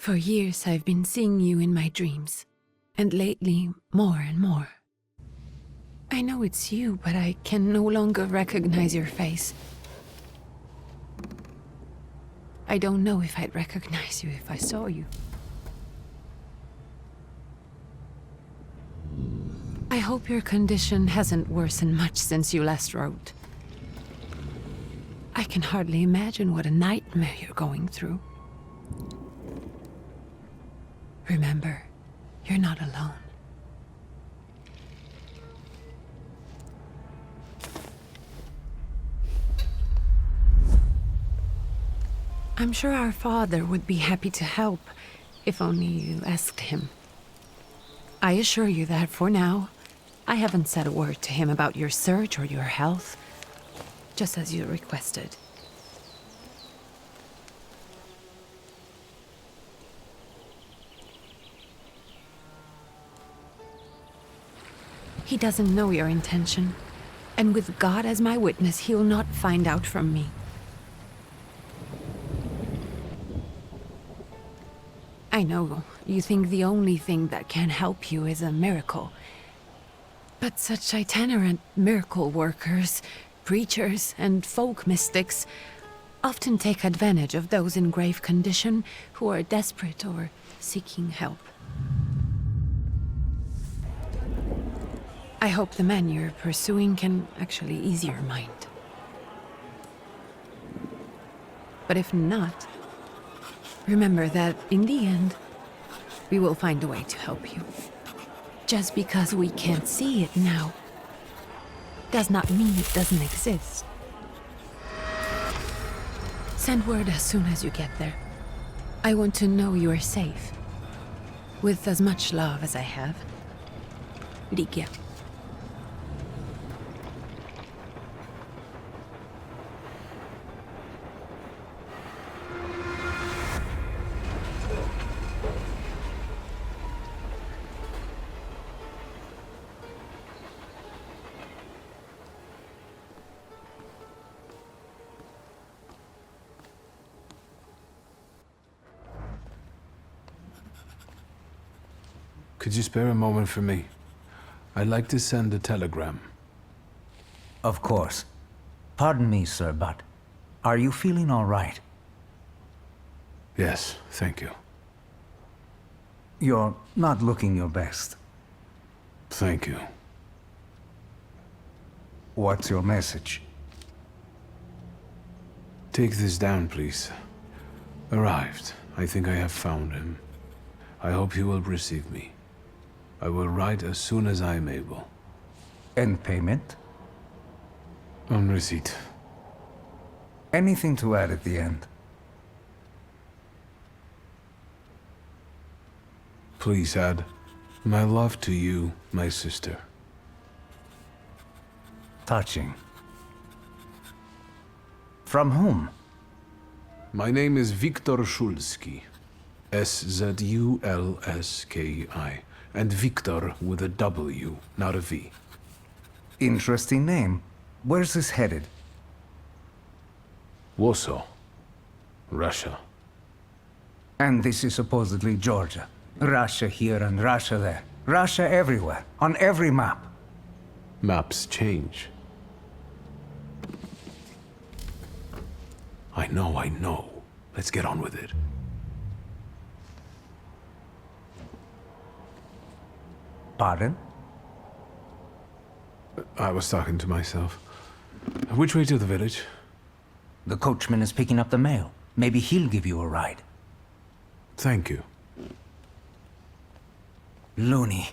For years I've been seeing you in my dreams, and lately more and more. I know it's you, but I can no longer recognize your face. I don't know if I'd recognize you if I saw you. I hope your condition hasn't worsened much since you last wrote. I can hardly imagine what a nightmare you're going through. Remember, you're not alone. I'm sure our father would be happy to help, if only you asked him. I assure you that for now, I haven't said a word to him about your search or your health, just as you requested. He doesn't know your intention, and with God as my witness, he'll not find out from me. I know you think the only thing that can help you is a miracle. But such itinerant miracle workers, preachers, and folk mystics often take advantage of those in grave condition who are desperate or seeking help. I hope the man you're pursuing can actually ease your mind. But if not, remember that in the end, we will find a way to help you. Just because we can't see it now does not mean it doesn't exist. Send word as soon as you get there. I want to know you are safe. With as much love as I have. Ligia. Could you spare a moment for me? I'd like to send a telegram. Of course. Pardon me, sir, but are you feeling all right? Yes, thank you. You're not looking your best. Thank you. What's your message? Take this down, please. Arrived. I think I have found him. I hope you will receive me. I will write as soon as I am able. And payment? On receipt. Anything to add at the end? Please add, my love to you, my sister. Touching. From whom? My name is Viktor Szulski. S-Z-U-L-S-K-I. And Victor with a W, not a V. Interesting name. Where's this headed? Warsaw, Russia. And this is supposedly Georgia. Russia here and Russia there. Russia everywhere, on every map. Maps change. I know. Let's get on with it. Pardon? I was talking to myself. Which way to the village? The coachman is picking up the mail. Maybe he'll give you a ride. Thank you. Loony.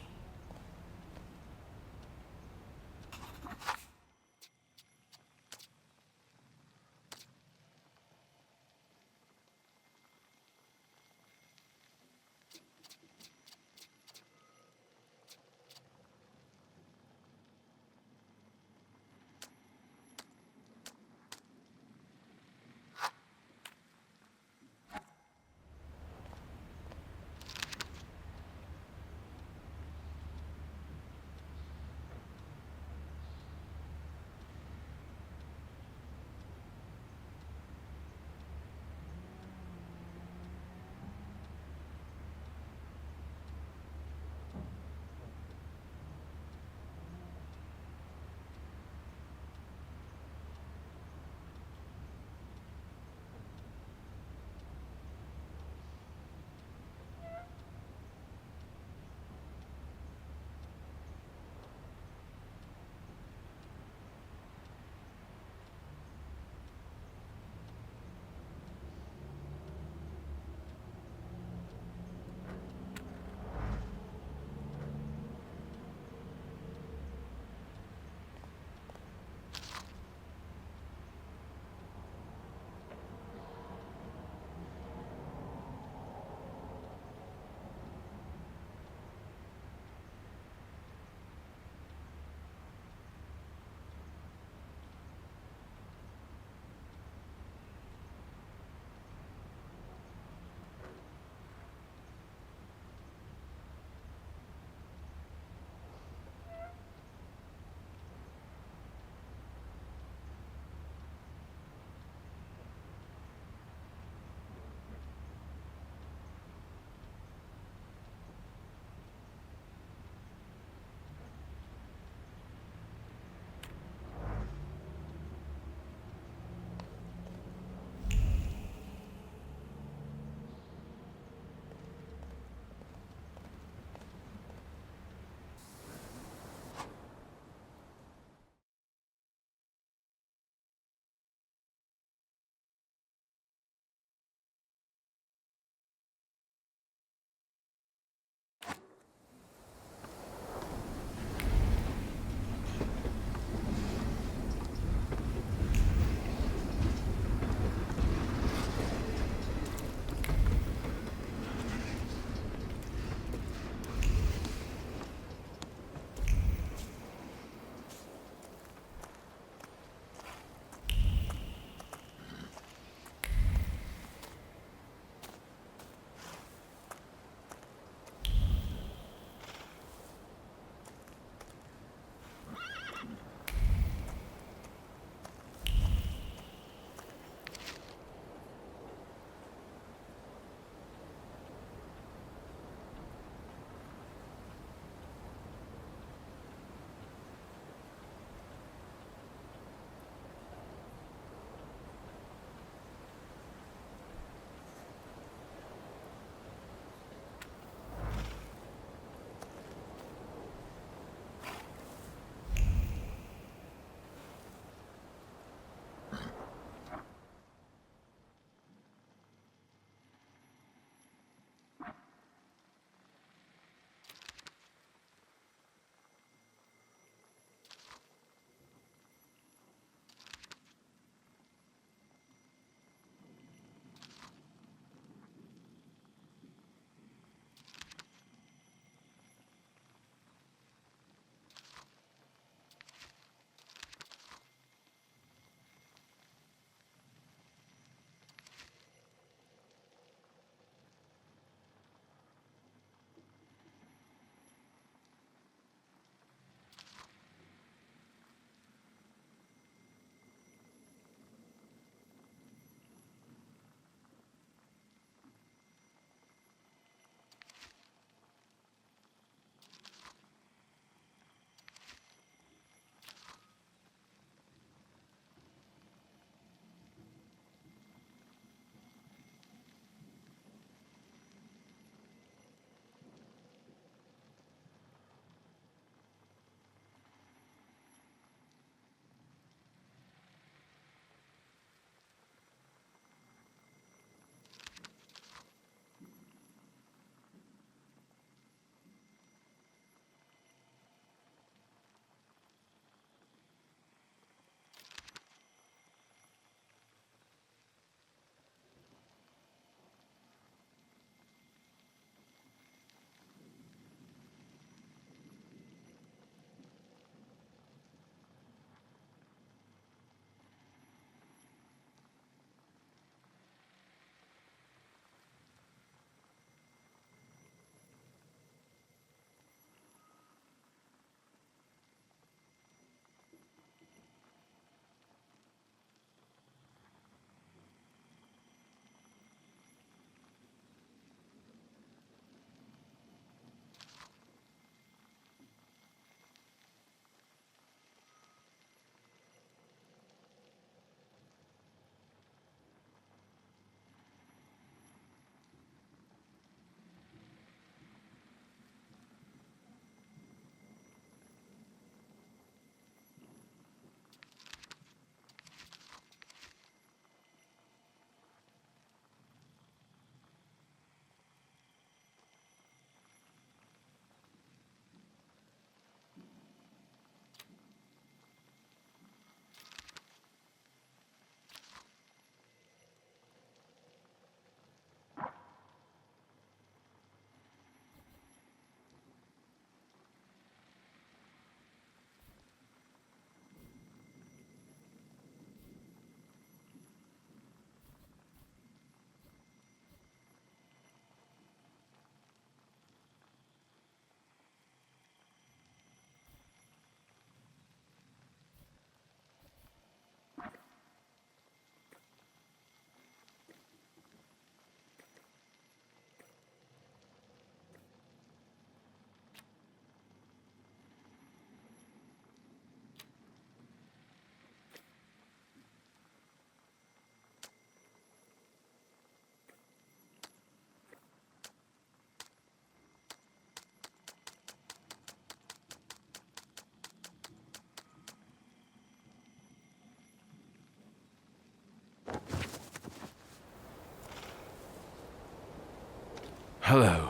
Hello.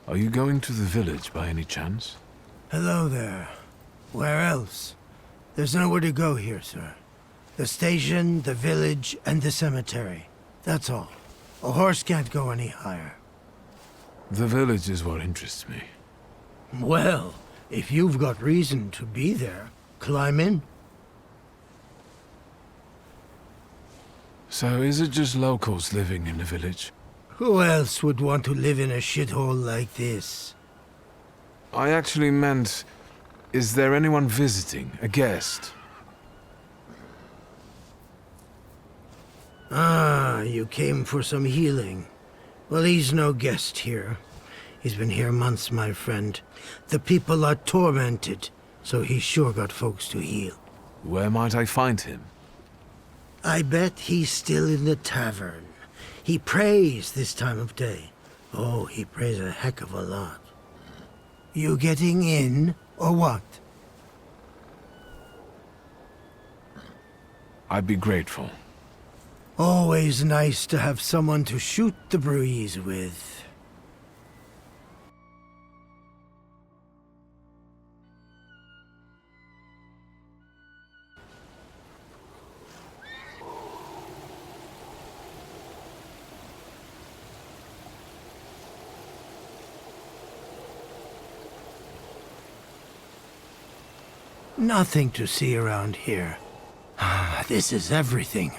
Are you going to the village by any chance? Hello there. Where else? There's nowhere to go here, sir. The station, the village, and the cemetery. That's all. A horse can't go any higher. The village is what interests me. Well, if you've got reason to be there, climb in. So is it just locals living in the village? Who else would want to live in a shithole like this? I actually meant, is there anyone visiting, a guest? Ah, you came for some healing. Well, he's no guest here. He's been here months, my friend. The people are tormented, so he's sure got folks to heal. Where might I find him? I bet he's still in the tavern. He prays this time of day. Oh, he prays a heck of a lot. You getting in, or what? I'd be grateful. Always nice to have someone to shoot the breeze with. Nothing to see around here. This is everything.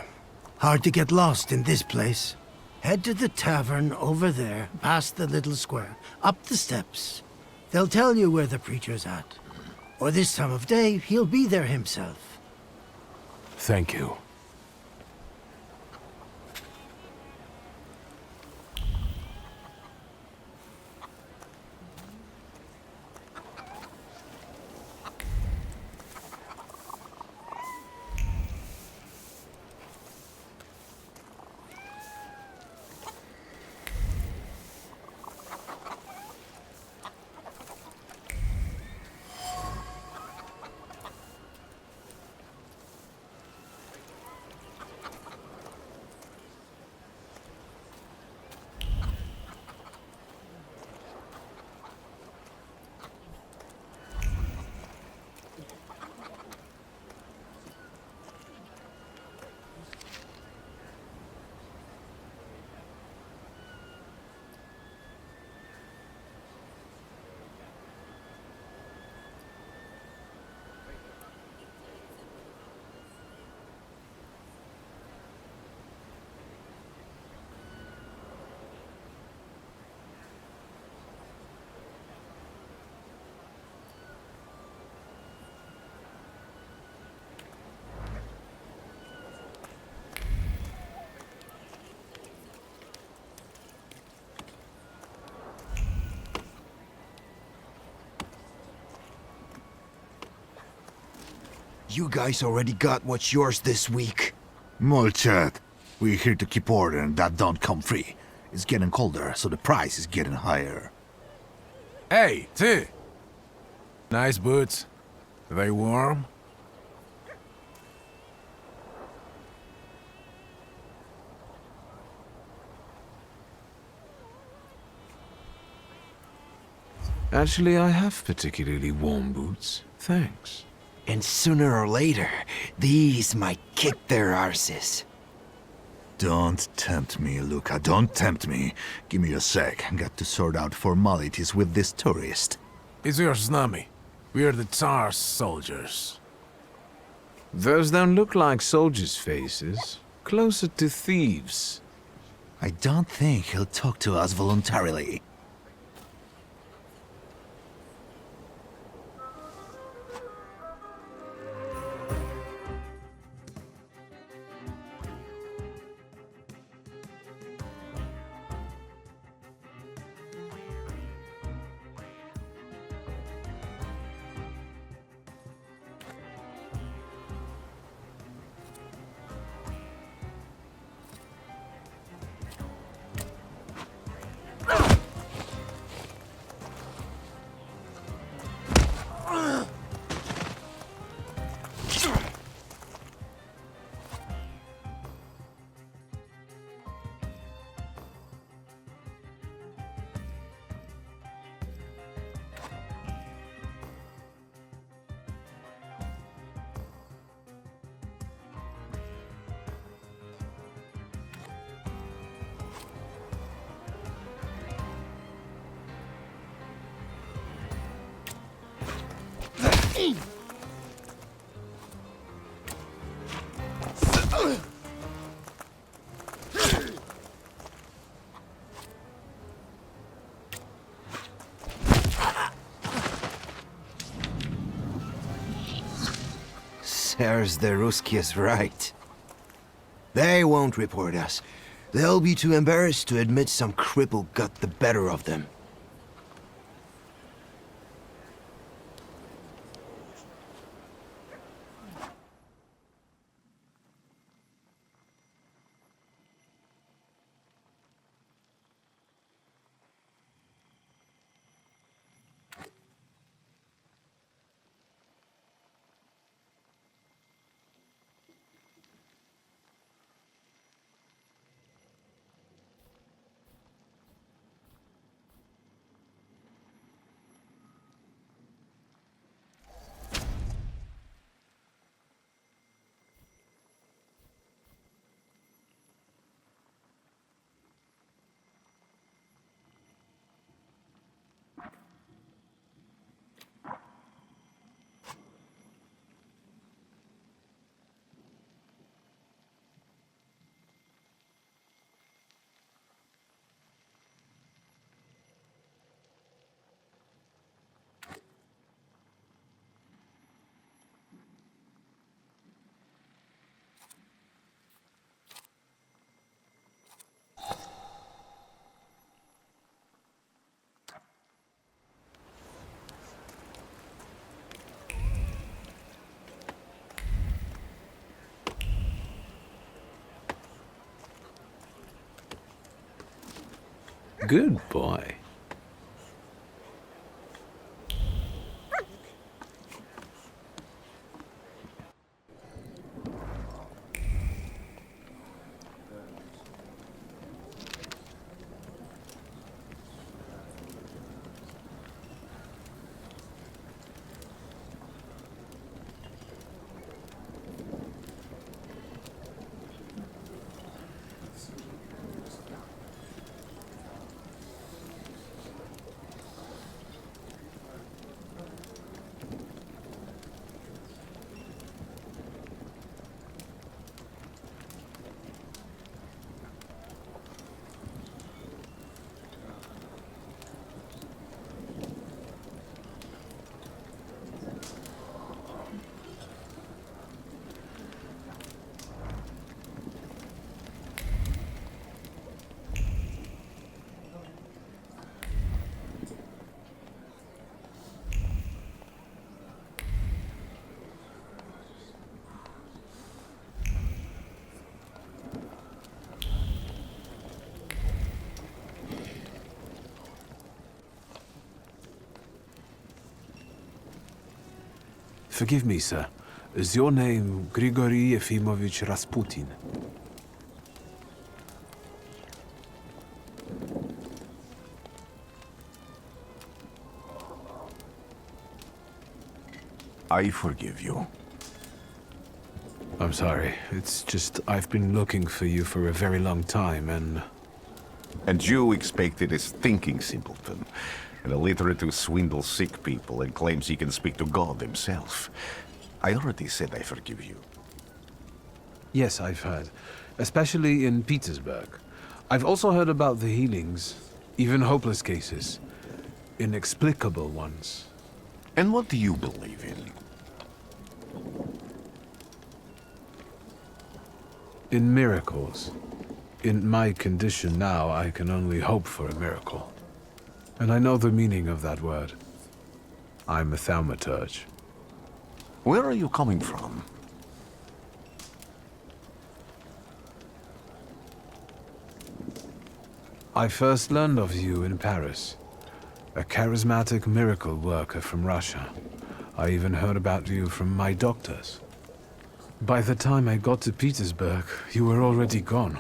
Hard to get lost in this place. Head to the tavern over there, past the little square, up the steps. They'll tell you where the preacher's at. Or this time of day, he'll be there himself. Thank you. You guys already got what's yours this week. Molchat, we're here to keep order and that don't come free. It's getting colder, so the price is getting higher. Hey, T! Nice boots. Are they warm? Actually, I have particularly warm boots. Thanks. And sooner or later, these might kick their arses. Don't tempt me, Luca, don't tempt me. Give me a sec, got to sort out formalities with this tourist. It's your snummy. We're the Tsar's soldiers. Those don't look like soldiers' faces. Closer to thieves. I don't think he'll talk to us voluntarily. Serge the Ruski is right. They won't report us. They'll be too embarrassed to admit some cripple got the better of them. Good boy. Forgive me, sir. Is your name Grigory Yefimovich Rasputin? I forgive you. I'm sorry. It's just I've been looking for you for a very long time, and... And you expected as thinking simpleton, an illiterate who swindles sick people and claims he can speak to God himself. I already said I forgive you. Yes, I've heard. Especially in Petersburg. I've also heard about the healings, even hopeless cases. Inexplicable ones. And what do you believe in? In miracles. In my condition now, I can only hope for a miracle. And I know the meaning of that word. I'm a thaumaturge. Where are you coming from? I first learned of you in Paris. A charismatic miracle worker from Russia. I even heard about you from my doctors. By the time I got to Petersburg, you were already gone.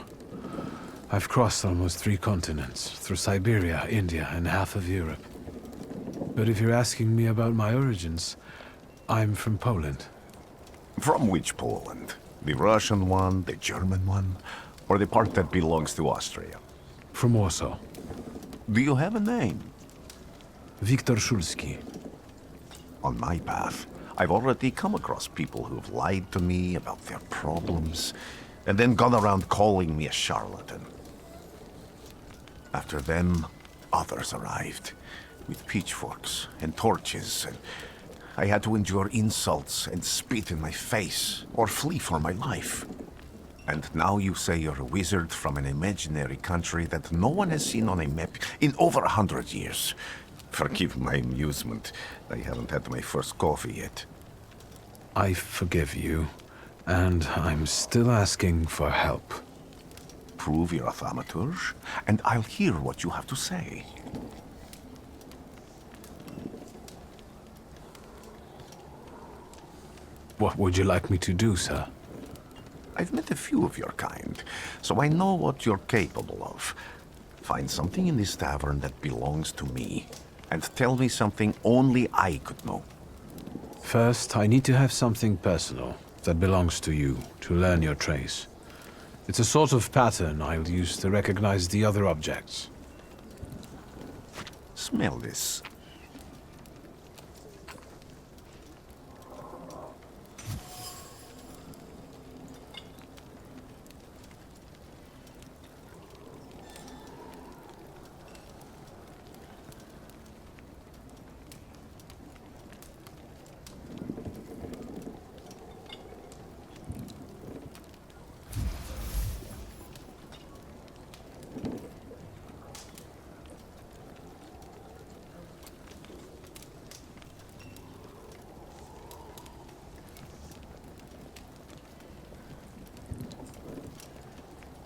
I've crossed almost 3 continents, through Siberia, India, and half of Europe. But if you're asking me about my origins, I'm from Poland. From which Poland? The Russian one, the German one, or the part that belongs to Austria? From Warsaw. Do you have a name? Wiktor Szulski. On my path, I've already come across people who've lied to me about their problems, and then gone around calling me a charlatan. After them, others arrived, with pitchforks and torches, and I had to endure insults and spit in my face, or flee for my life. And now you say you're a wizard from an imaginary country that no one has seen on a map in over 100 years. Forgive my amusement. I haven't had my first coffee yet. I forgive you, and I'm still asking for help. Prove you're a thaumaturge, and I'll hear what you have to say. What would you like me to do, sir? I've met a few of your kind, so I know what you're capable of. Find something in this tavern that belongs to me, and tell me something only I could know. First, I need to have something personal that belongs to you to learn your trace. It's a sort of pattern I'll use to recognize the other objects. Smell this.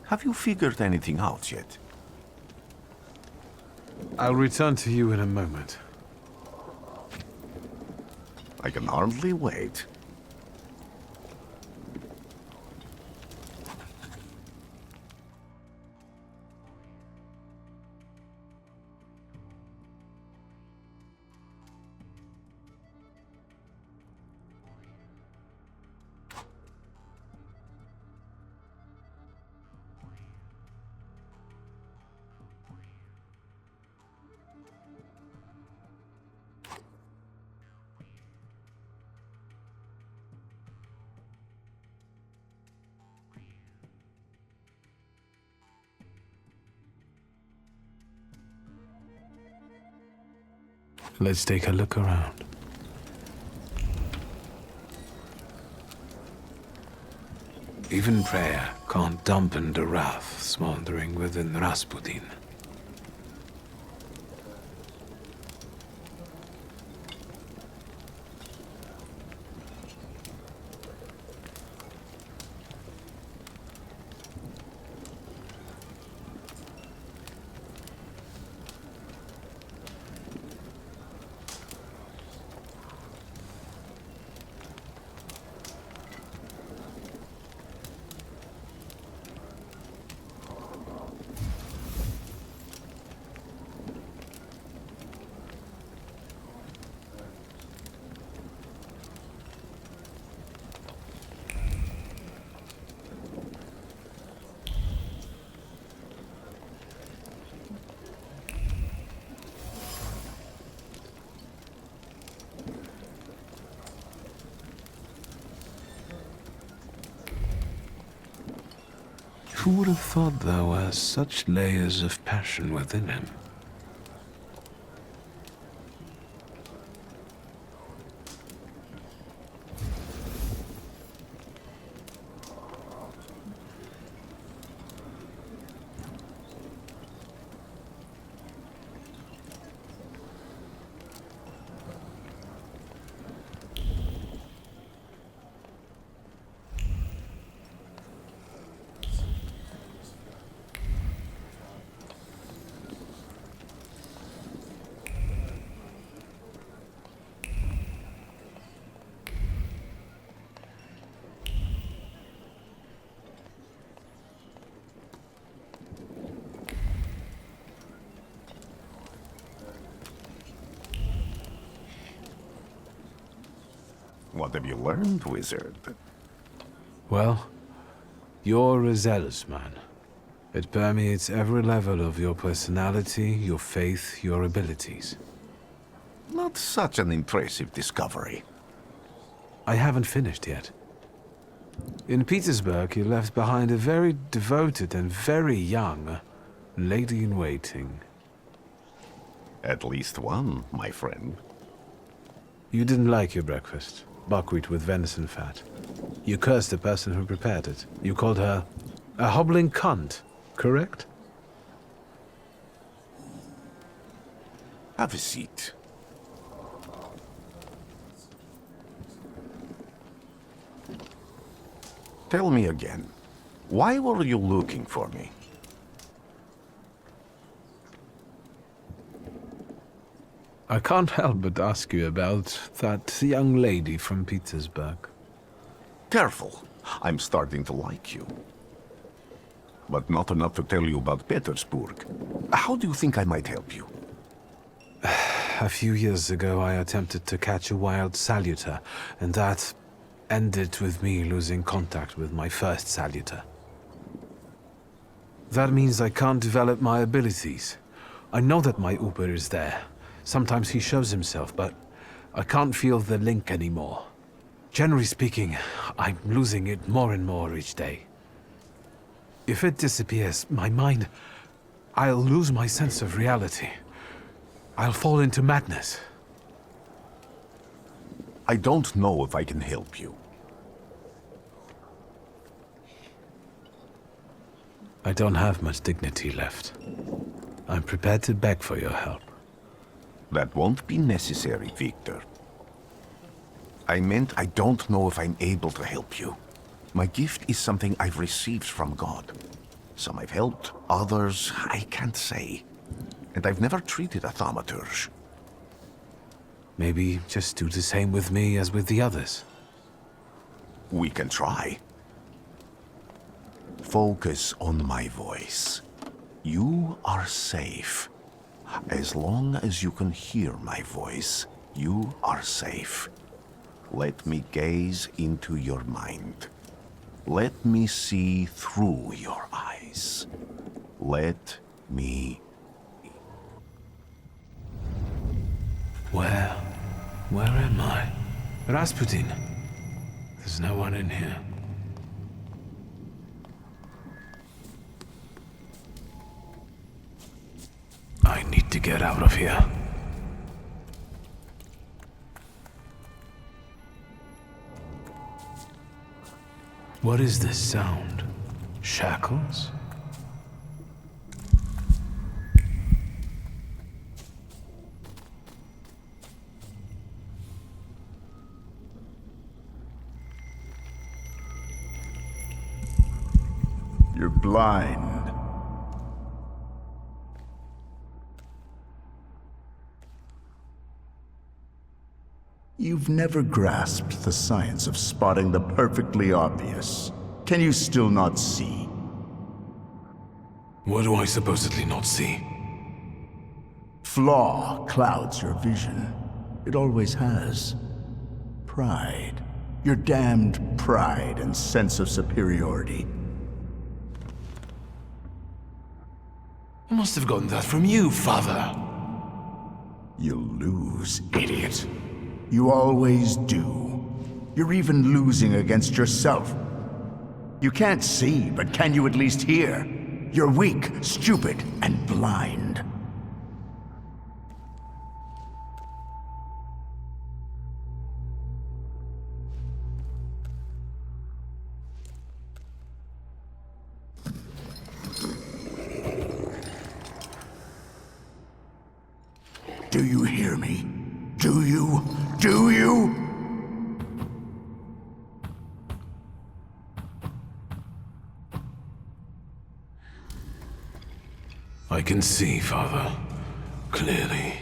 Have you figured anything out yet? I'll return to you in a moment. I can hardly wait. Let's take a look around. Even prayer can't dampen the wrath smoldering within Rasputin. Who would have thought there were such layers of passion within him? What have you learned, wizard? Well, you're a zealous man. It permeates every level of your personality, your faith, your abilities. Not such an impressive discovery. I haven't finished yet. In Petersburg, you left behind a very devoted and very young lady-in-waiting. At least one, my friend. You didn't like your breakfast. Buckwheat with venison fat. You cursed the person who prepared it. You called her a hobbling cunt, correct? Have a seat. Tell me again, why were you looking for me? I can't help but ask you about that young lady from Petersburg. Careful, I'm starting to like you. But not enough to tell you about Petersburg. How do you think I might help you? A few years ago, I attempted to catch a wild saluter, and that ended with me losing contact with my first saluter. That means I can't develop my abilities. I know that my Uber is there. Sometimes he shows himself, but I can't feel the link anymore. Generally speaking, I'm losing it more and more each day. If it disappears, my mind, I'll lose my sense of reality. I'll fall into madness. I don't know if I can help you. I don't have much dignity left. I'm prepared to beg for your help. That won't be necessary, Victor. I meant I don't know if I'm able to help you. My gift is something I've received from God. Some I've helped, others I can't say. And I've never treated a thaumaturge. Maybe just do the same with me as with the others. We can try. Focus on my voice. You are safe. As long as you can hear my voice, you are safe. Let me gaze into your mind. Let me see through your eyes. Let me... Where am I? Rasputin. There's no one in here. I need to get out of here. What is this sound? Shackles? You're blind. You've never grasped the science of spotting the perfectly obvious. Can you still not see? What do I supposedly not see? Flaw clouds your vision. It always has. Pride. Your damned pride and sense of superiority. I must have gotten that from you, Father. You'll lose, idiot. You always do. You're even losing against yourself. You can't see, but can you at least hear? You're weak, stupid, and blind. Do you hear me? Do you? Do you? I can see, Father. Clearly.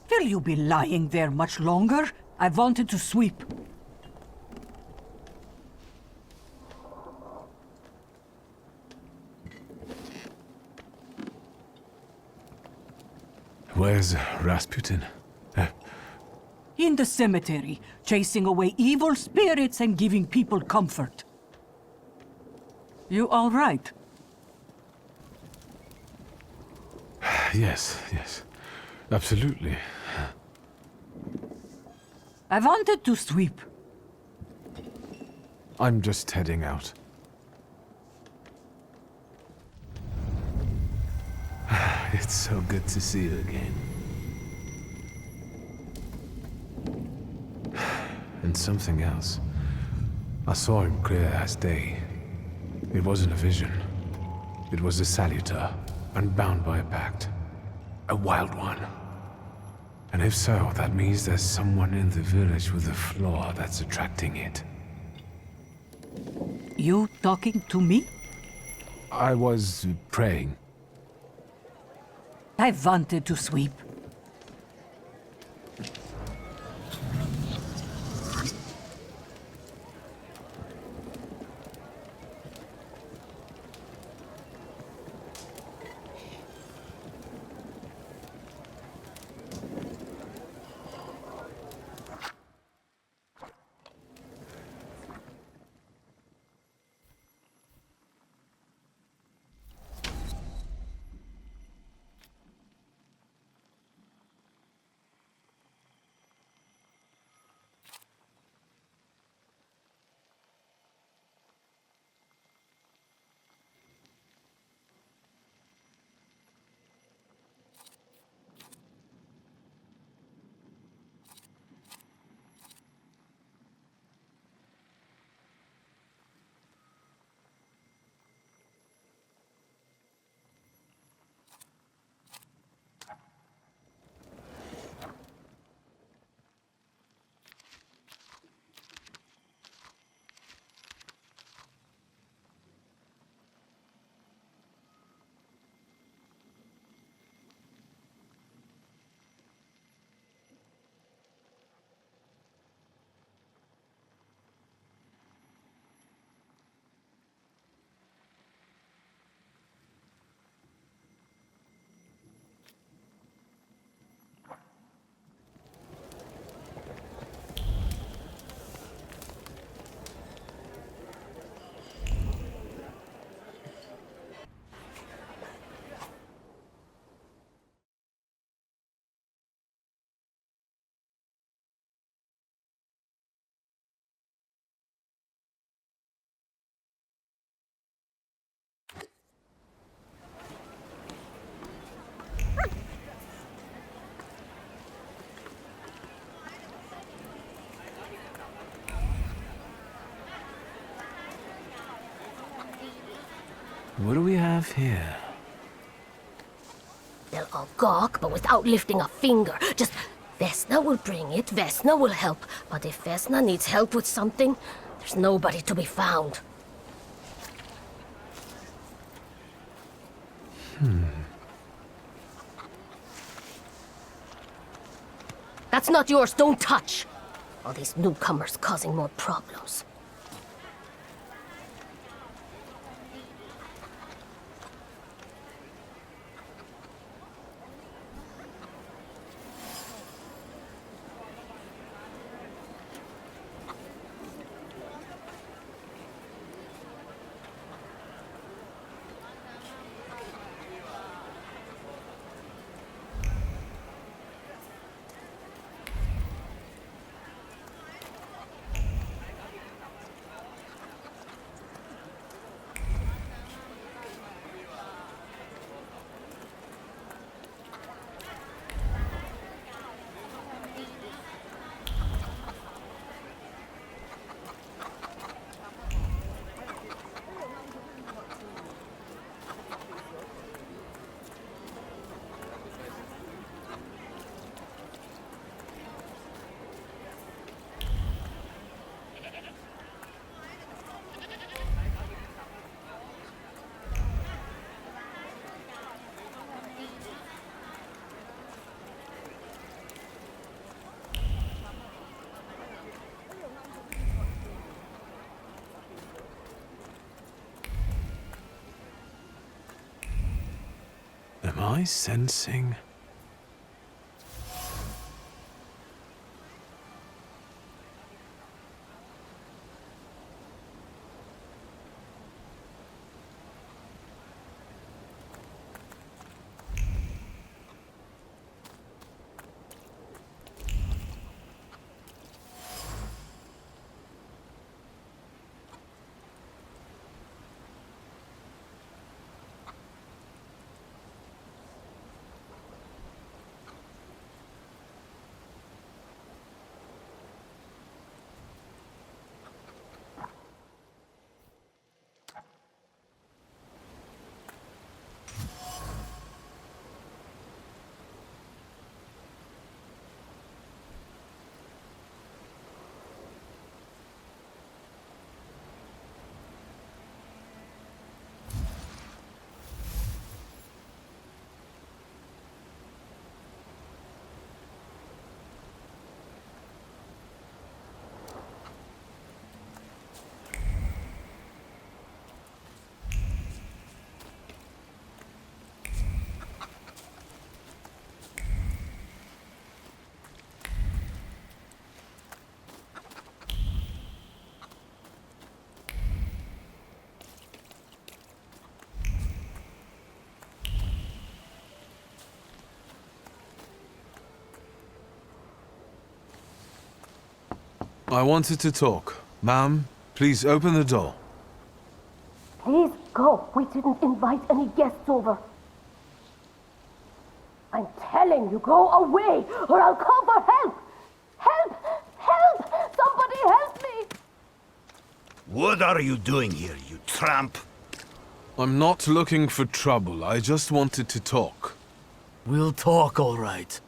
Will you be lying there much longer? I wanted to sweep. Where's Rasputin? In the cemetery, chasing away evil spirits and giving people comfort. You all right? Yes, yes. Absolutely. I wanted to sweep. I'm just heading out. It's so good to see you again. And something else. I saw him clear as day. It wasn't a vision. It was a saluter, unbound by a pact. A wild one. And if so, that means there's someone in the village with a flaw that's attracting it. You talking to me? I was praying. I wanted to sweep. What do we have here? They'll all gawk, but without lifting a finger. Just, Vesna will bring it, Vesna will help. But if Vesna needs help with something, there's nobody to be found. That's not yours, don't touch! All these newcomers causing more problems. Am I sensing? I wanted to talk. Ma'am, please open the door. Please go. We didn't invite any guests over. I'm telling you, go away, or I'll call for help! Help! Help! Somebody help me! What are you doing here, you tramp? I'm not looking for trouble. I just wanted to talk. We'll talk, all right.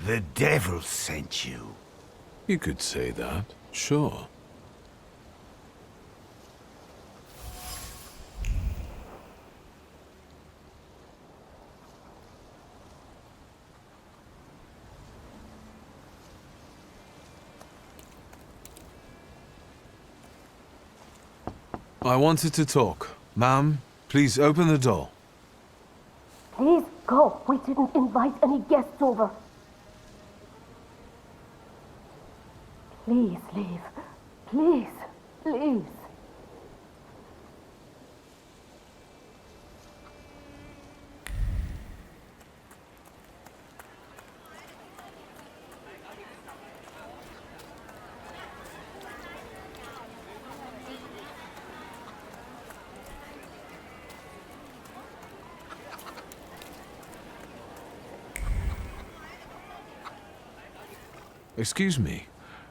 The devil sent you. You could say that, sure. I wanted to talk. Ma'am, please open the door. Please go. We didn't invite any guests over. Please leave. Please. Please. Excuse me.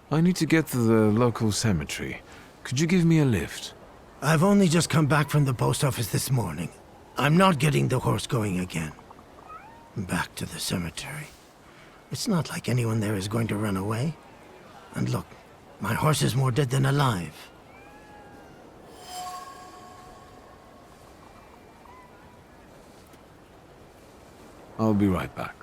I need to get to the local cemetery. Could you give me a lift? I've only just come back from the post office this morning. I'm not getting the horse going again. Back to the cemetery. It's not like anyone there is going to run away. And look, my horse is more dead than alive. I'll be right back.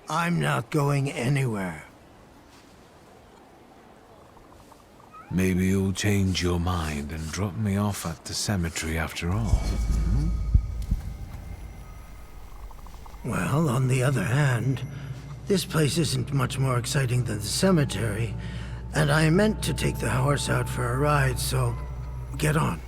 I'm not going anywhere. Maybe you'll change your mind and drop me off at the cemetery after all. Well, on the other hand, this place isn't much more exciting than the cemetery, and I meant to take the horse out for a ride, so get on.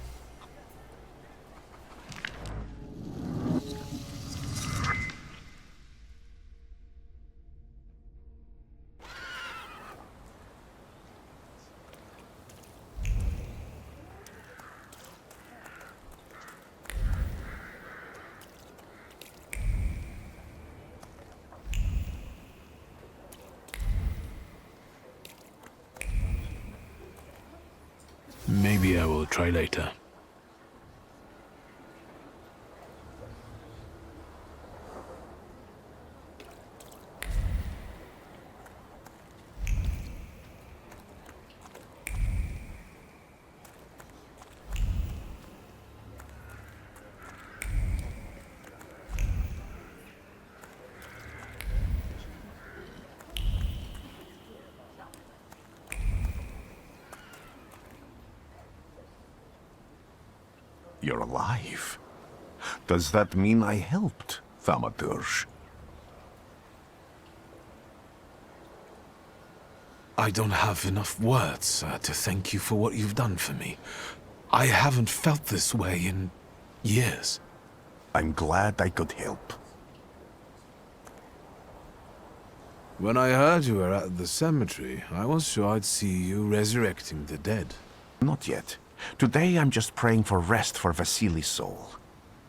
Maybe I will try later. You're alive. Does that mean I helped, thaumaturge? I don't have enough words to thank you for what you've done for me. I haven't felt this way in years. I'm glad I could help. When I heard you were at the cemetery, I was sure I'd see you resurrecting the dead. Not yet. Today I'm just praying for rest for Vasily's soul.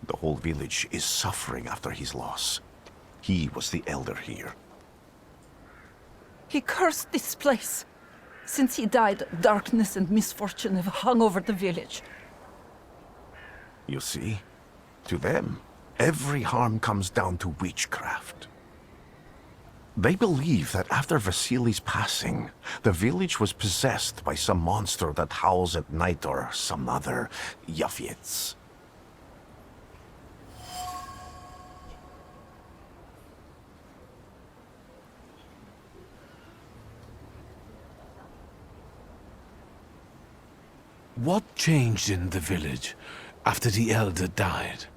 The whole village is suffering after his loss. He was the elder here. He cursed this place. Since he died, darkness and misfortune have hung over the village. You see? To them, every harm comes down to witchcraft. They believe that after Vasily's passing, the village was possessed by some monster that howls at night or some other Yafiets. What changed in the village after the elder died?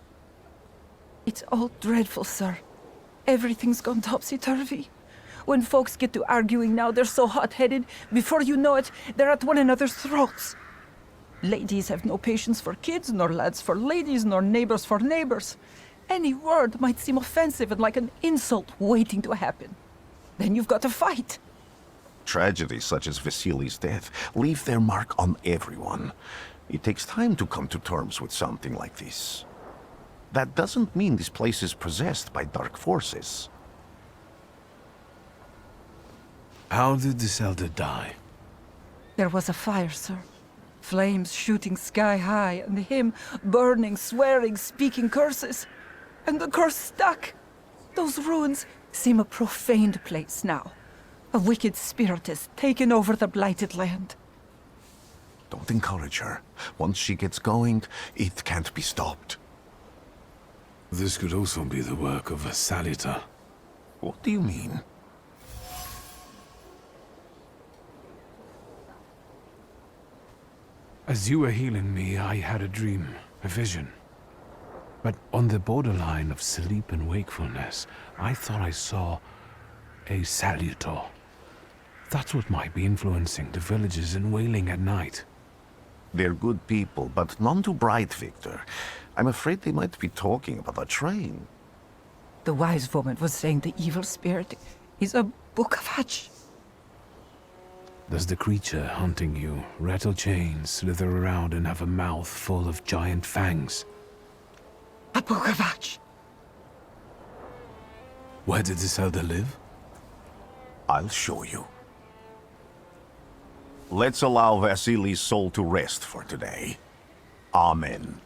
It's all dreadful, sir. Everything's gone topsy-turvy. When folks get to arguing now, they're so hot-headed, before you know it, they're at one another's throats. Ladies have no patience for kids, nor lads for ladies, nor neighbors for neighbors. Any word might seem offensive and like an insult waiting to happen. Then you've got to fight. Tragedies such as Vasily's death leave their mark on everyone. It takes time to come to terms with something like this. That doesn't mean this place is possessed by dark forces. How did this elder die? There was a fire, sir. Flames shooting sky high, and him burning, swearing, speaking curses. And the curse stuck. Those ruins seem a profaned place now. A wicked spirit has taken over the blighted land. Don't encourage her. Once she gets going, it can't be stopped. This could also be the work of a Salita. What do you mean? As you were healing me, I had a dream, a vision. But on the borderline of sleep and wakefulness, I thought I saw a Salutor. That's what might be influencing the villagers in Wailing at night. They're good people, but none too bright, Victor. I'm afraid they might be talking about a train. The wise woman was saying the evil spirit is a book of hatch. Does the creature hunting you rattle chains, slither around, and have a mouth full of giant fangs? A book of hatch. Where did this elder live? I'll show you. Let's allow Vasily's soul to rest for today. Amen.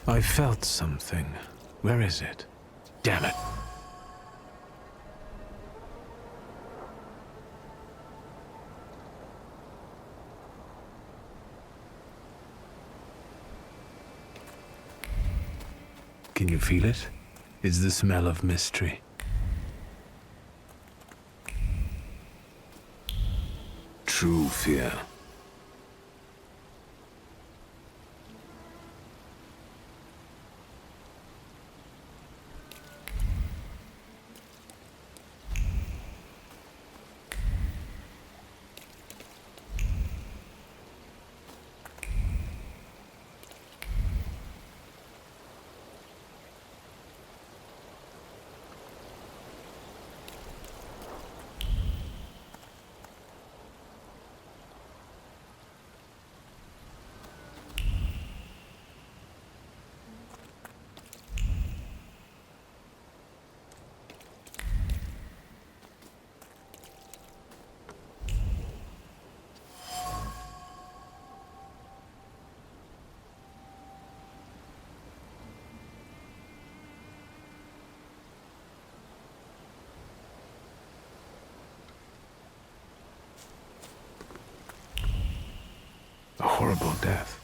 I felt something. Where is it? Damn it. Can you feel it? It's the smell of mystery. True fear. A horrible death.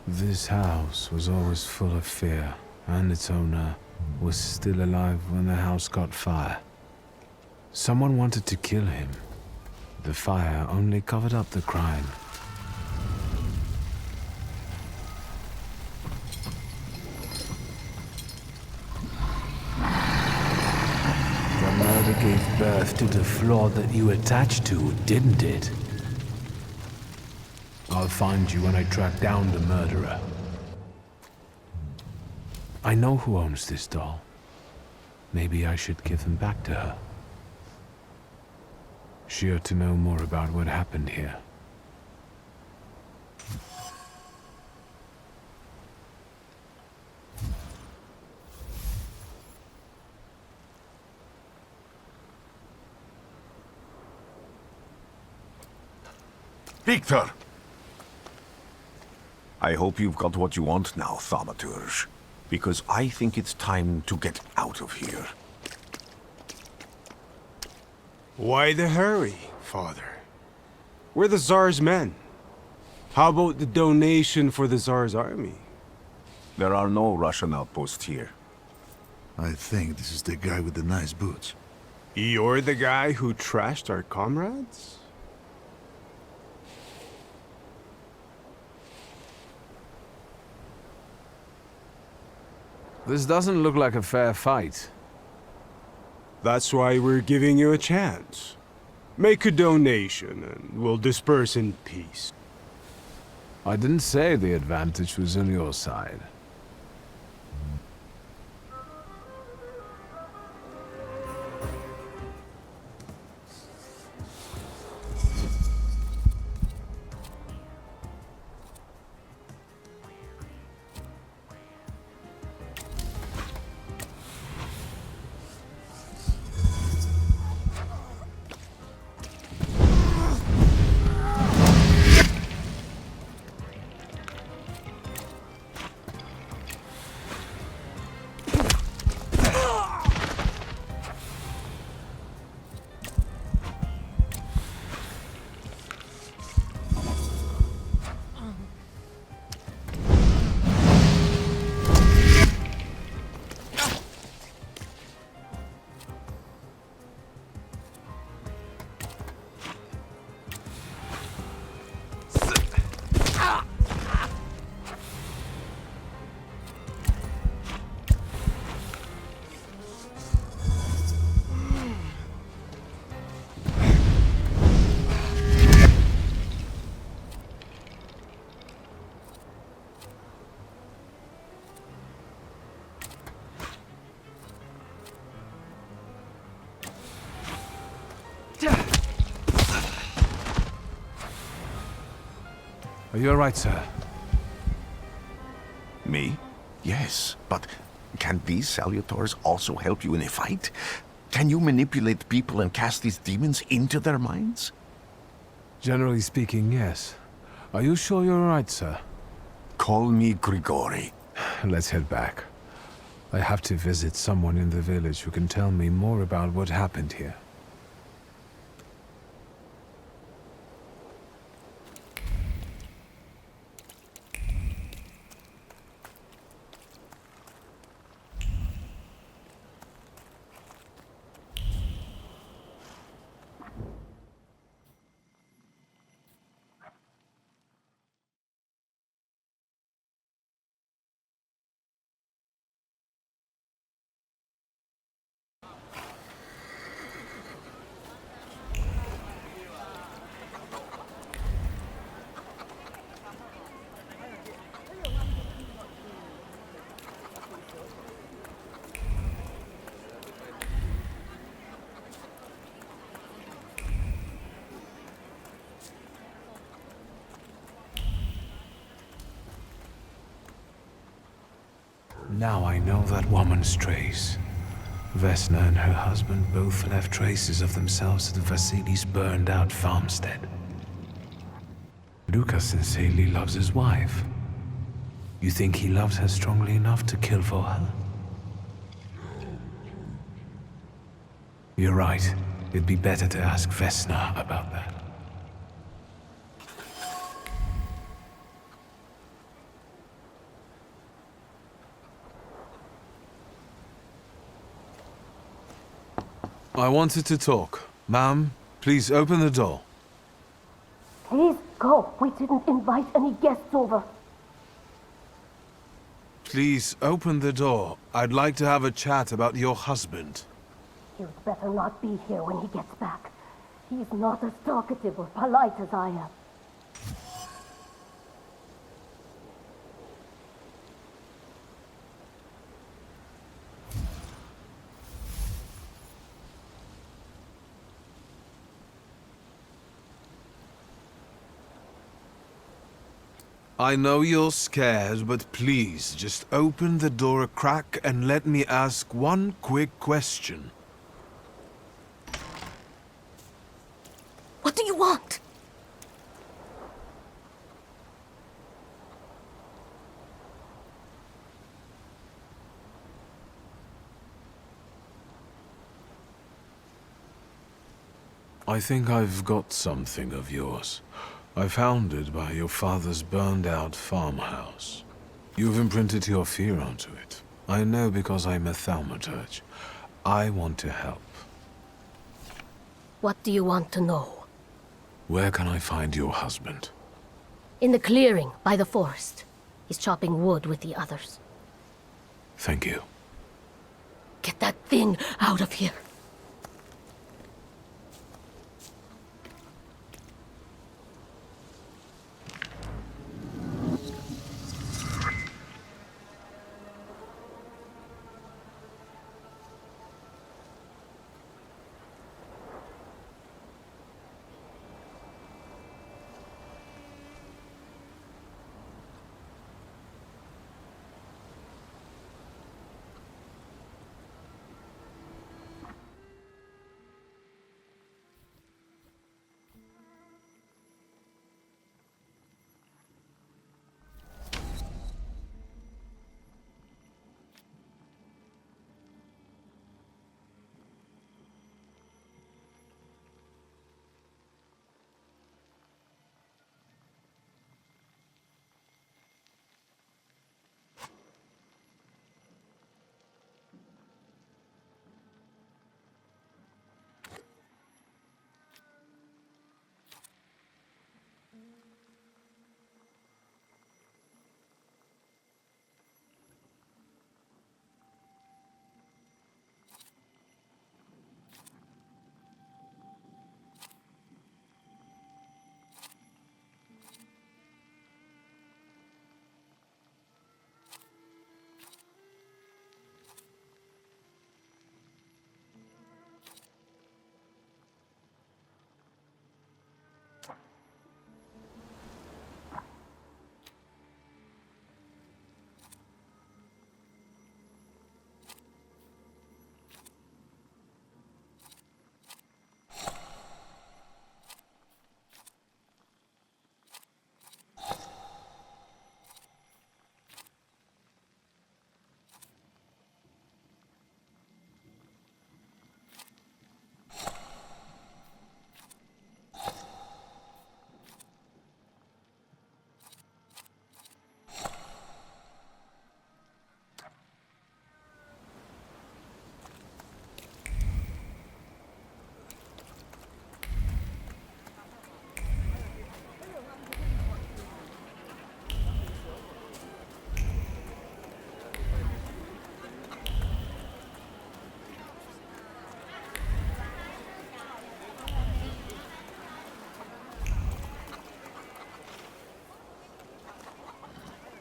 This house was always full of fear, and its owner was still alive when the house caught fire. Someone wanted to kill him. The fire only covered up the crime. The murder gave birth to the flaw that you attached to, didn't it? I'll find you when I track down the murderer. I know who owns this doll. Maybe I should give them back to her. She ought to know more about what happened here. Victor! I hope you've got what you want now, thaumaturge. Because I think it's time to get out of here. Why the hurry, Father? We're the Tsar's men. How about the donation for the Tsar's army? There are no Russian outposts here. I think this is the guy with the nice boots. You're the guy who trashed our comrades? This doesn't look like a fair fight. That's why we're giving you a chance. Make a donation and we'll disperse in peace. I didn't say the advantage was on your side. Are you alright, sir? Me? Yes, but can these salutars also help you in a fight? Can you manipulate people and cast these demons into their minds? Generally speaking, yes. Are you sure you're alright, sir? Call me Grigori. Let's head back. I have to visit someone in the village who can tell me more about what happened here. Now I know that woman's trace. Vesna and her husband both left traces of themselves at Vasily's burned-out farmstead. Lucas sincerely loves his wife. You think he loves her strongly enough to kill for her? You're right. It'd be better to ask Vesna about that. I wanted to talk. Ma'am, please open the door. Please go. We didn't invite any guests over. Please open the door. I'd like to have a chat about your husband. You'd better not be here when he gets back. He's not as talkative or polite as I am. I know you're scared, but please, just open the door a crack and let me ask one quick question. What do you want? I think I've got something of yours. I found it by your father's burned-out farmhouse. You've imprinted your fear onto it. I know because I'm a thaumaturge. I want to help. What do you want to know? Where can I find your husband? In the clearing, by the forest. He's chopping wood with the others. Thank you. Get that thing out of here.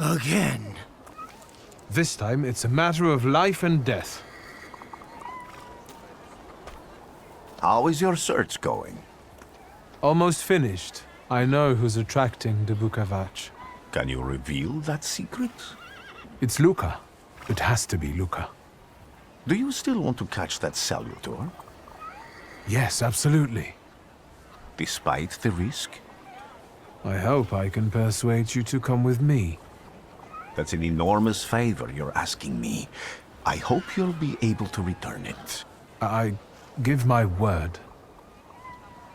Again. This time, it's a matter of life and death. How is your search going? Almost finished. I know who's attracting the Bukavac. Can you reveal that secret? It's Luca. It has to be Luca. Do you still want to catch that thaumaturge? Yes, absolutely. Despite the risk? I hope I can persuade you to come with me. That's an enormous favor you're asking me. I hope you'll be able to return it. I give my word.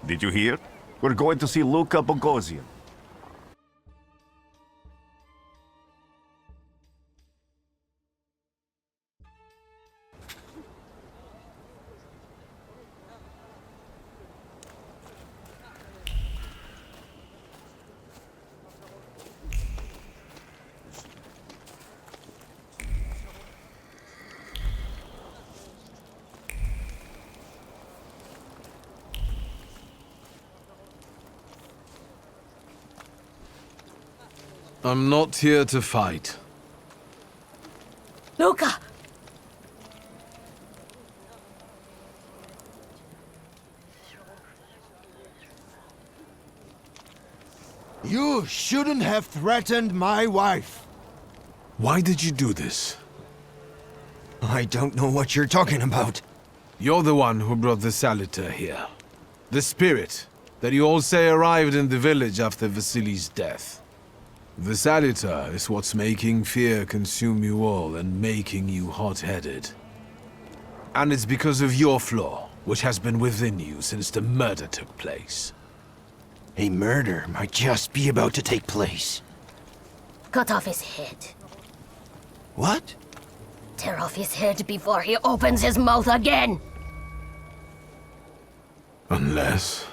Did you hear? We're going to see Luca Bogosian. I'm not here to fight. Luca! You shouldn't have threatened my wife. Why did you do this? I don't know what you're talking about. You're the one who brought the Saliter here. The spirit that you all say arrived in the village after Vasily's death. The Saliter is what's making fear consume you all and making you hot-headed. And it's because of your flaw, which has been within you since the murder took place. A murder might just be about to take place. Cut off his head. What? Tear off his head before he opens his mouth again! Unless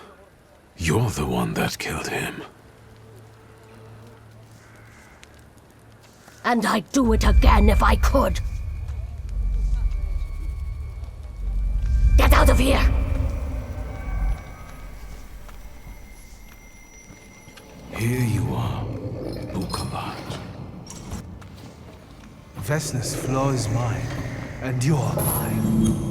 you're the one that killed him. And I'd do it again if I could. Get out of here! Here you are, Bukavac. Vesna's flaw is mine, and you're mine.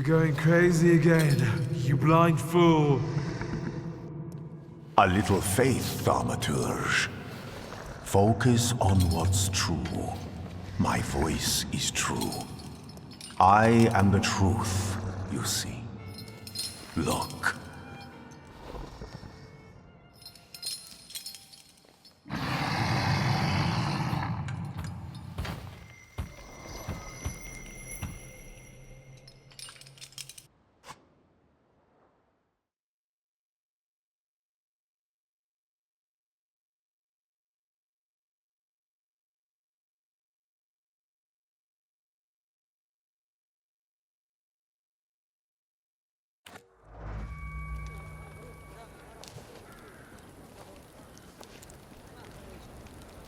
going crazy again, you blind fool. A little faith, thaumaturge. Focus on what's true. My voice is true. I am the truth, you see. Look.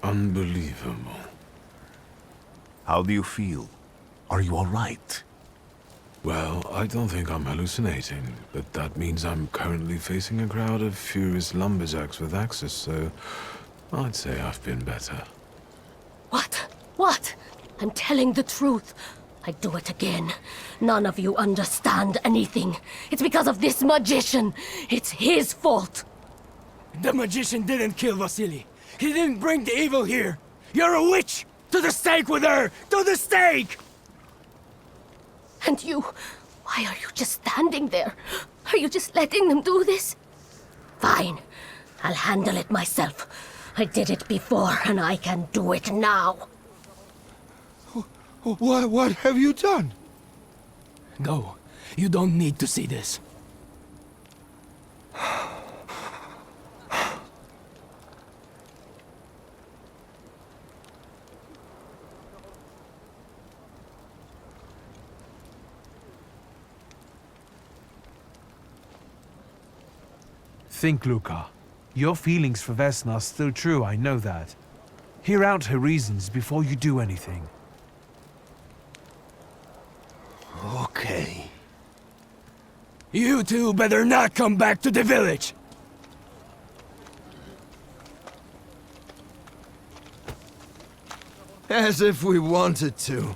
Unbelievable. How do you feel? Are you all right? Well, I don't think I'm hallucinating, but that means I'm currently facing a crowd of furious lumberjacks with axes, so I'd say I've been better. What? What? I'm telling the truth. I do it again. None of you understand anything. It's because of this magician. It's his fault. The magician didn't kill Vasily. He didn't bring the evil here. You're a witch! To the stake with her! To the stake! And you... why are you just standing there? Are you just letting them do this? Fine. I'll handle it myself. I did it before, and I can do it now. What have you done? Go. You don't need to see this. Think, Luca. Your feelings for Vesna are still true, I know that. Hear out her reasons before you do anything. Okay. You two better not come back to the village! As if we wanted to.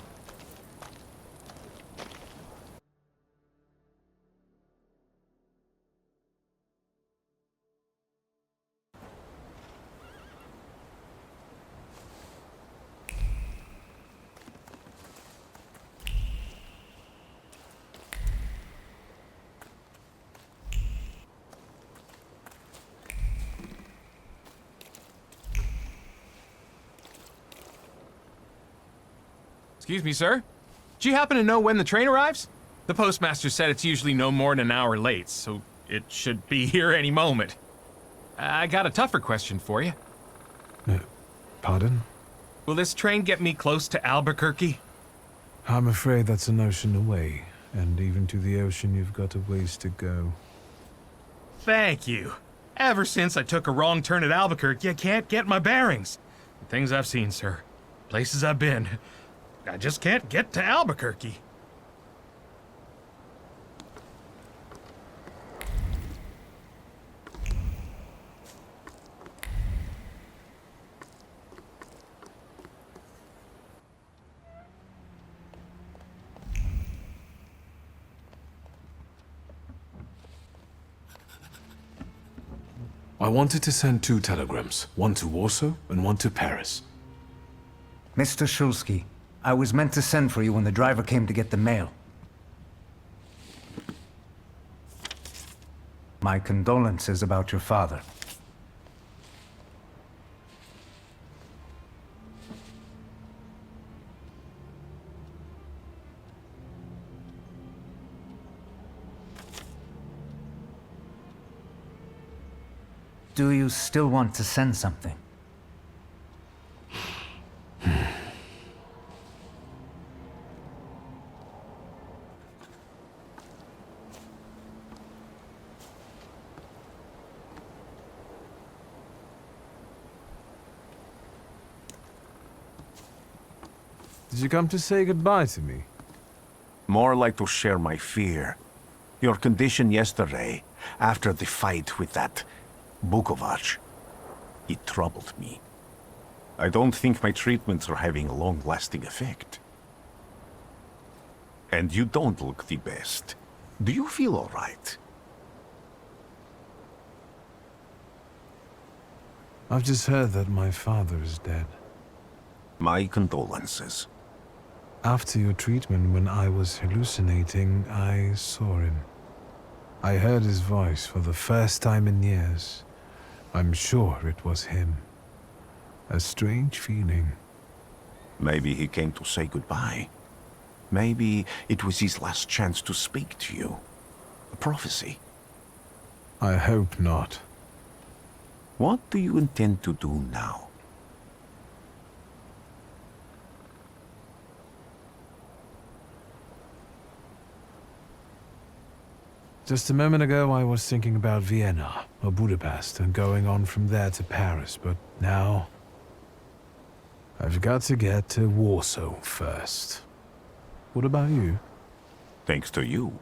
Excuse me, sir? Do you happen to know when the train arrives? The postmaster said it's usually no more than an hour late, so it should be here any moment. I got a tougher question for you. Pardon? Will this train get me close to Albuquerque? I'm afraid that's an ocean away, and even to the ocean you've got a ways to go. Thank you. Ever since I took a wrong turn at Albuquerque, I can't get my bearings. The things I've seen, sir. Places I've been. I just can't get to Albuquerque. I wanted to send 2 telegrams, one to Warsaw and one to Paris. Mr. Shulsky, I was meant to send for you when the driver came to get the mail. My condolences about your father. Do you still want to send something? Did you come to say goodbye to me? More like to share my fear. Your condition yesterday, after the fight with that Bukovac, it troubled me. I don't think my treatments are having a long-lasting effect. And you don't look the best. Do you feel all right? I've just heard that my father is dead. My condolences. After your treatment, when I was hallucinating, I saw him. I heard his voice for the first time in years. I'm sure it was him. A strange feeling. Maybe he came to say goodbye. Maybe it was his last chance to speak to you. A prophecy. I hope not. What do you intend to do now? Just a moment ago, I was thinking about Vienna or Budapest and going on from there to Paris, but now I've got to get to Warsaw first. What about you? Thanks to you,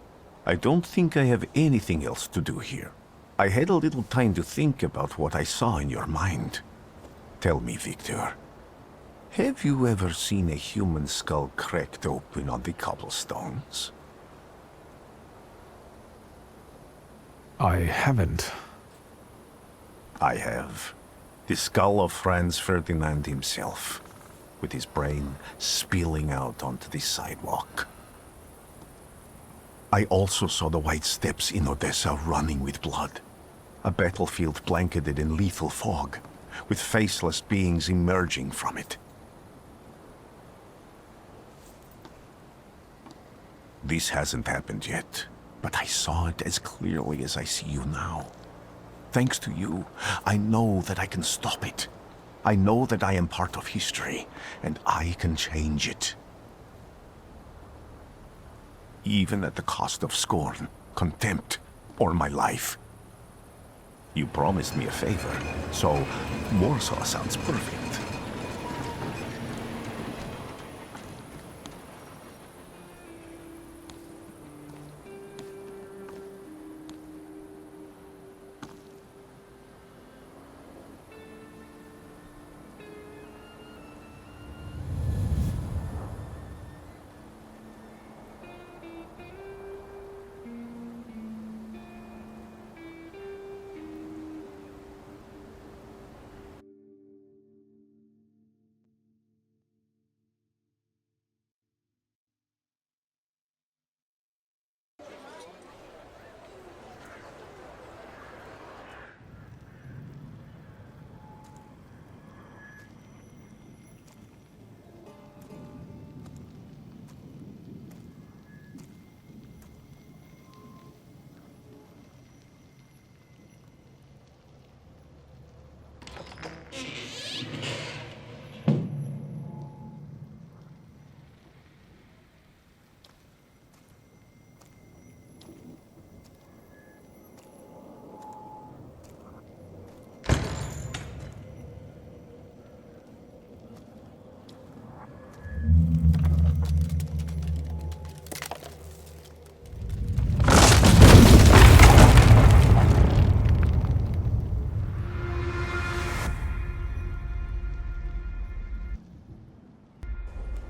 I don't think I have anything else to do here. I had a little time to think about what I saw in your mind. Tell me, Victor, have you ever seen a human skull cracked open on the cobblestones? I haven't. I have. The skull of Franz Ferdinand himself, with his brain spilling out onto the sidewalk. I also saw the white steps in Odessa running with blood. A battlefield blanketed in lethal fog, with faceless beings emerging from it. This hasn't happened yet, but I saw it as clearly as I see you now. Thanks to you, I know that I can stop it. I know that I am part of history, and I can change it. Even at the cost of scorn, contempt, or my life. You promised me a favor, so Warsaw sounds perfect.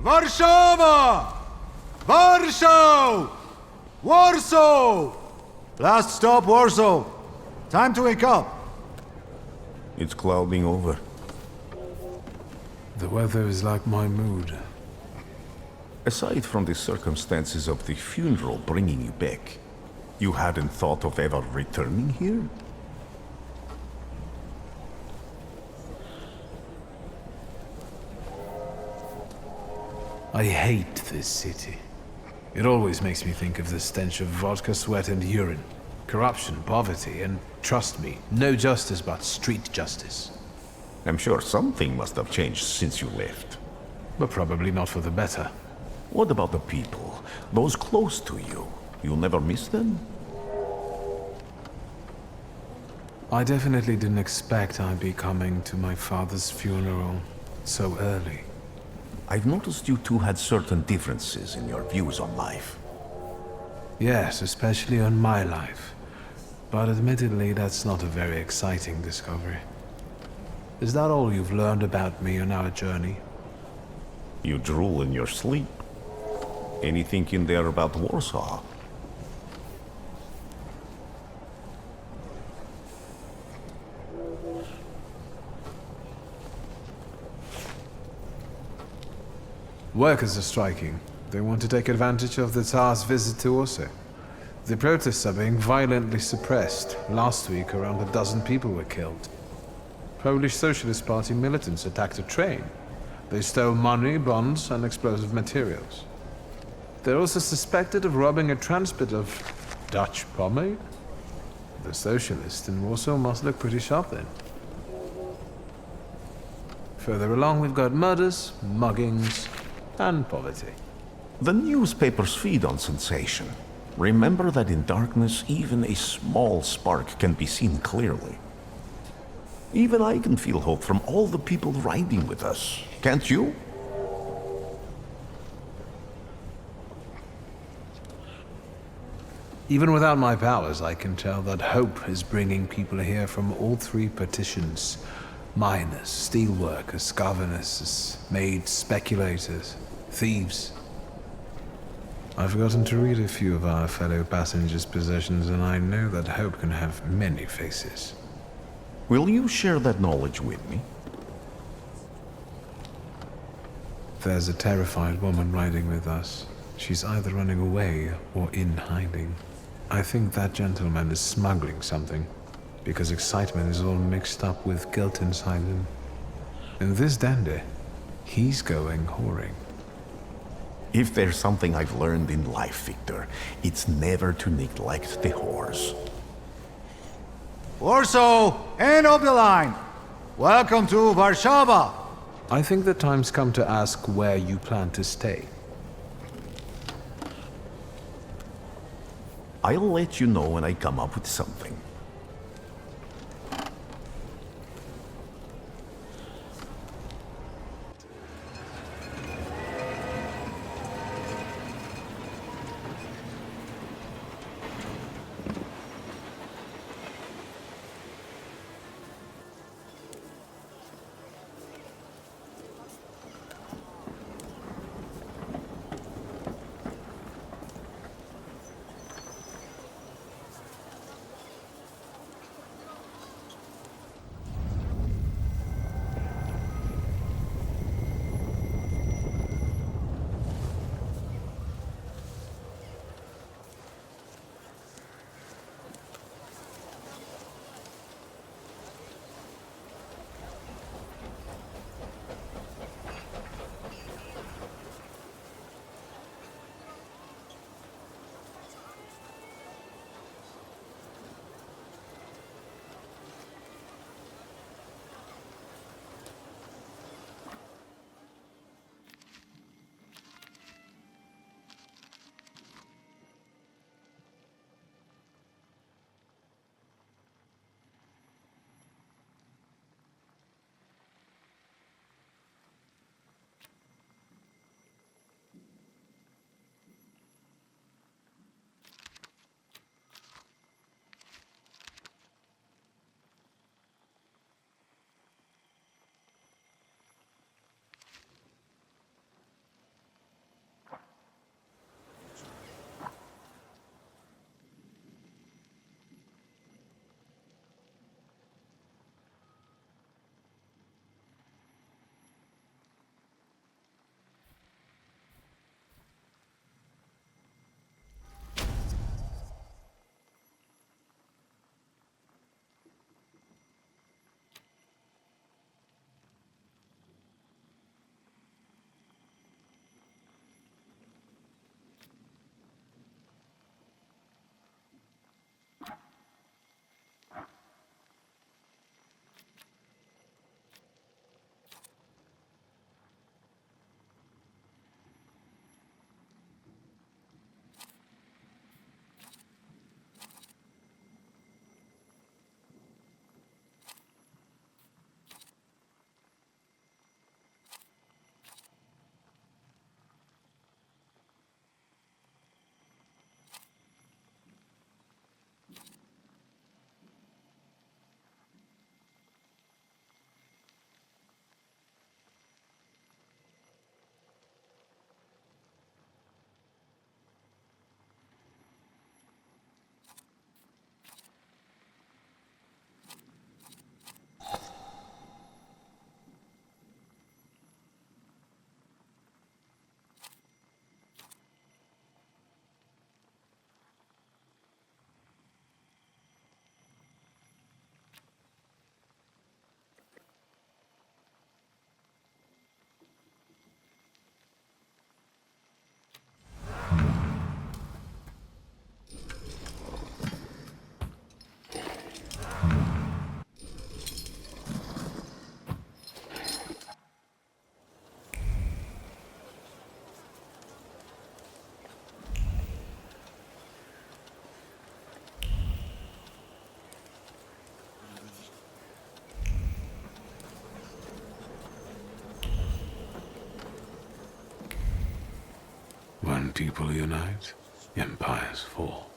Warszawa! Warsaw! Warsaw! Last stop, Warsaw. Time to wake up. It's clouding over. The weather is like my mood. Aside from the circumstances of the funeral bringing you back, you hadn't thought of ever returning here? I hate this city. It always makes me think of the stench of vodka, sweat, and urine. Corruption, poverty, and trust me, no justice but street justice. I'm sure something must have changed since you left. But probably not for the better. What about the people? Those close to you? You'll never miss them? I definitely didn't expect I'd be coming to my father's funeral so early. I've noticed you two had certain differences in your views on life. Yes, especially on my life. But admittedly, that's not a very exciting discovery. Is that all you've learned about me on our journey? You drool in your sleep. Anything in there about Warsaw? Workers are striking. They want to take advantage of the Tsar's visit to Warsaw. The protests are being violently suppressed. Last week, around a dozen people were killed. Polish Socialist Party militants attacked a train. They stole money, bonds, and explosive materials. They're also suspected of robbing a transport of Dutch pomade. The socialists in Warsaw must look pretty sharp then. Further along, we've got murders, muggings, and poverty. The newspapers feed on sensation. Remember that in darkness, even a small spark can be seen clearly. Even I can feel hope from all the people riding with us. Can't you? Even without my powers, I can tell that hope is bringing people here from all three partitions. Miners, steelworkers, governesses, maids, speculators, thieves. I've gotten to read a few of our fellow passengers' possessions, and I know that hope can have many faces. Will you share that knowledge with me? There's a terrified woman riding with us. She's either running away or in hiding. I think that gentleman is smuggling something, because excitement is all mixed up with guilt inside him. And this dandy, he's going whoring. If there's something I've learned in life, Victor, it's never to neglect the horse. Warsaw, end of the line. Welcome to Warszawa. I think the time's come to ask where you plan to stay. I'll let you know when I come up with something. When people unite, empires fall.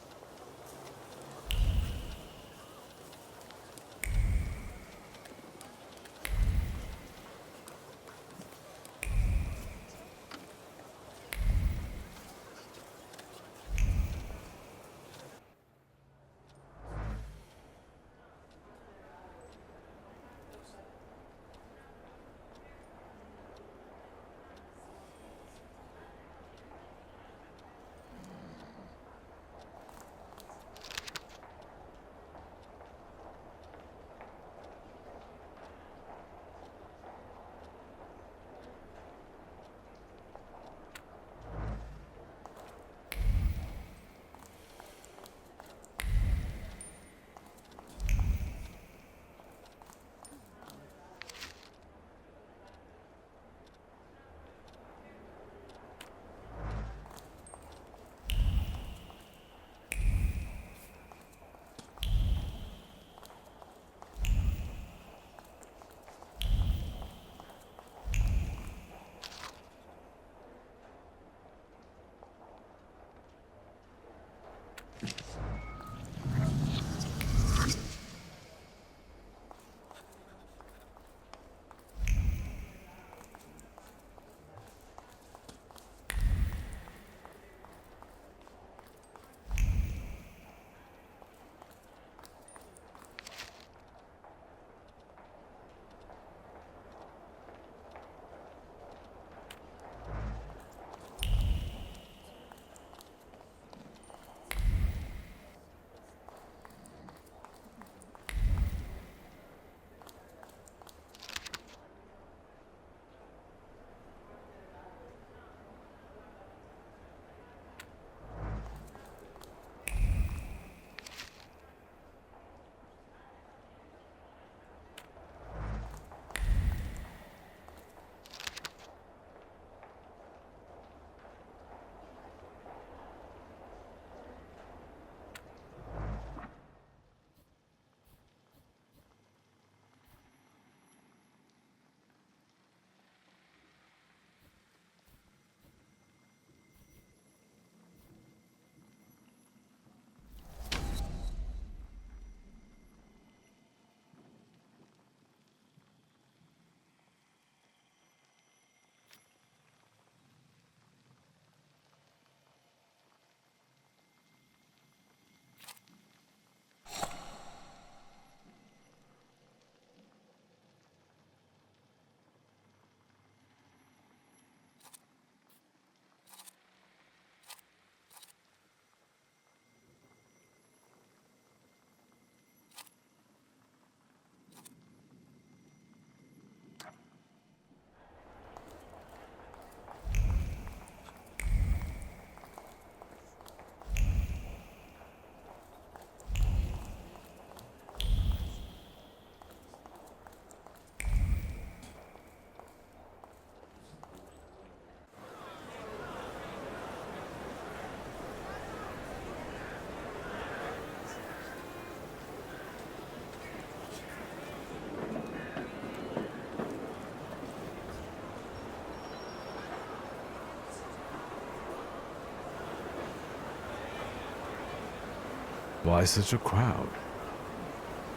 Why such a crowd?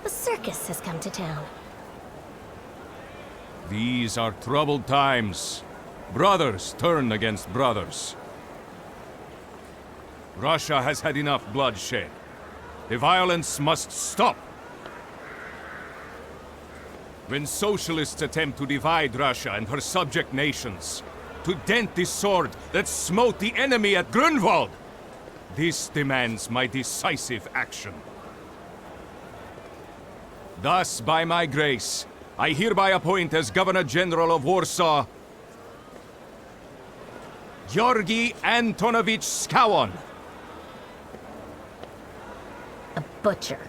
The circus has come to town. These are troubled times. Brothers turn against brothers. Russia has had enough bloodshed. The violence must stop. When socialists attempt to divide Russia and her subject nations, to dent the sword that smote the enemy at Grunwald, this demands my decisive action. Thus, by my grace, I hereby appoint as Governor General of Warsaw, Georgi Antonovich Skowon. A butcher.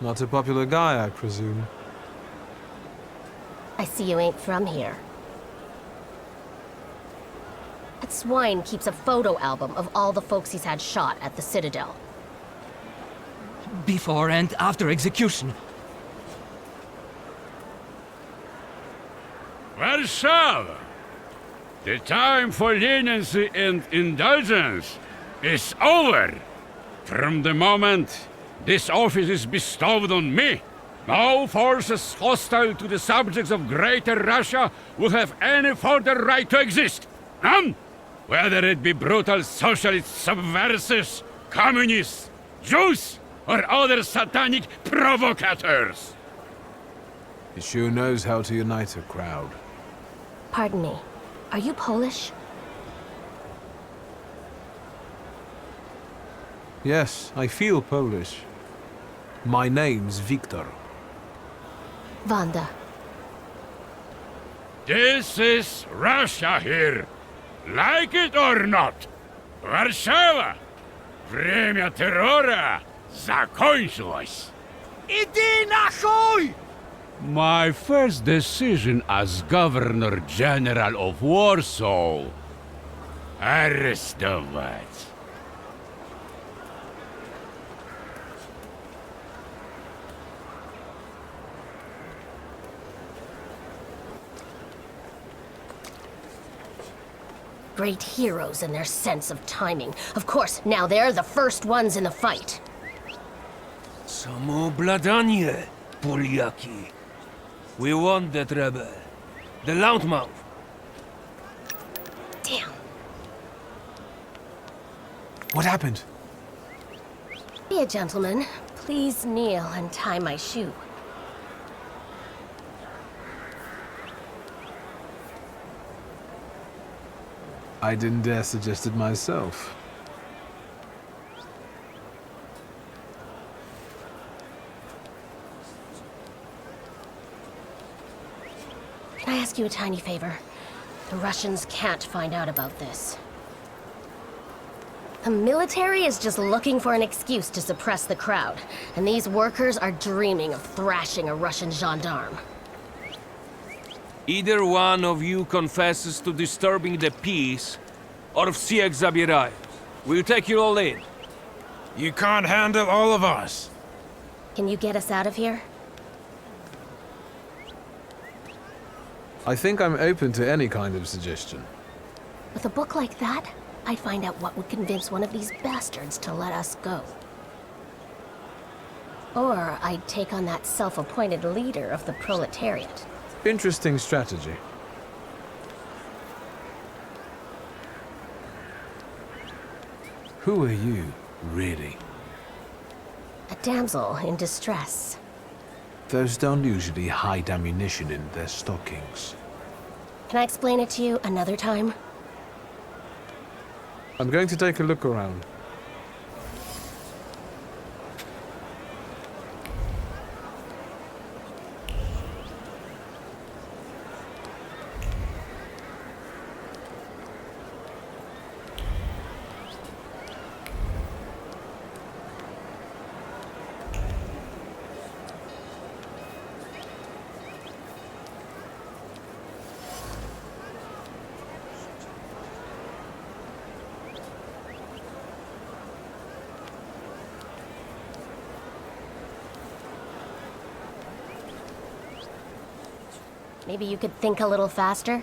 Not a popular guy, I presume. I see you ain't from here. That swine keeps a photo album of all the folks he's had shot at the Citadel. Before and after execution. Warszawa! The time for leniency and indulgence is over. From the moment this office is bestowed on me, no forces hostile to the subjects of Greater Russia will have any further right to exist. None! Whether it be brutal socialist subversives, communists, Jews, or other satanic provocators. He sure knows how to unite a crowd. Pardon me. Are you Polish? Yes, I feel Polish. My name's Victor. Wanda. This is Russia here. Like it or not. Warszawa! Время террора закончилось. Иди нахуй! My first decision as Governor General of Warsaw. Arrestować. Great heroes in their sense of timing. Of course, now they're the first ones in the fight. Samoobladanie, Poliaki. We want that rebel. The loudmouth. Damn. What happened? Be a gentleman. Please kneel and tie my shoe. I didn't dare suggest it myself. Can I ask you a tiny favor? The Russians can't find out about this. The military is just looking for an excuse to suppress the crowd, and these workers are dreaming of thrashing a Russian gendarme. Either one of you confesses to disturbing the peace, or всех забирают. We'll take you all in. You can't handle all of us. Can you get us out of here? I think I'm open to any kind of suggestion. With a book like that, I'd find out what would convince one of these bastards to let us go. Or I'd take on that self-appointed leader of the proletariat. Interesting strategy. Who are you, really? A damsel in distress. Those don't usually hide ammunition in their stockings. Can I explain it to you another time? I'm going to take a look around. Maybe you could think a little faster?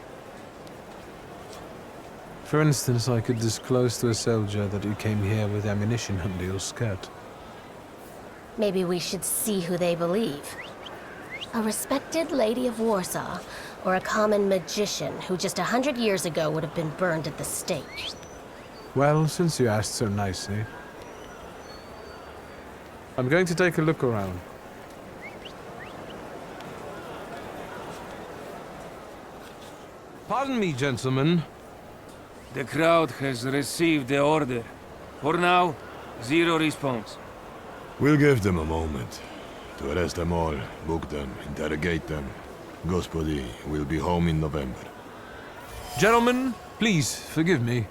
For instance, I could disclose to a soldier that you came here with ammunition under your skirt. Maybe we should see who they believe. A respected lady of Warsaw, or a common magician who just 100 years ago would have been burned at the stake. Well, since you asked so nicely. I'm going to take a look around. Pardon me, gentlemen. The crowd has received the order. For now, zero response. We'll give them a moment. To arrest them all, book them, interrogate them. Gospodi will be home in November. Gentlemen, please, forgive me.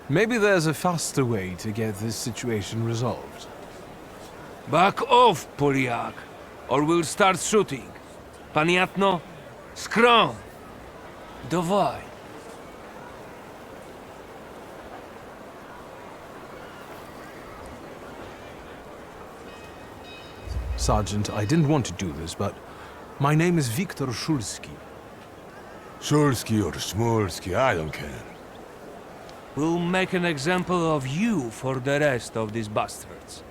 Maybe there's a faster way to get this situation resolved. Back off, Polyak, or we'll start shooting. Paniatno, scrum. Dawaj. Sergeant, I didn't want to do this, but my name is Viktor Szulski. Shulsky or Smolsky, I don't care. We'll make an example of you for the rest of these bastards.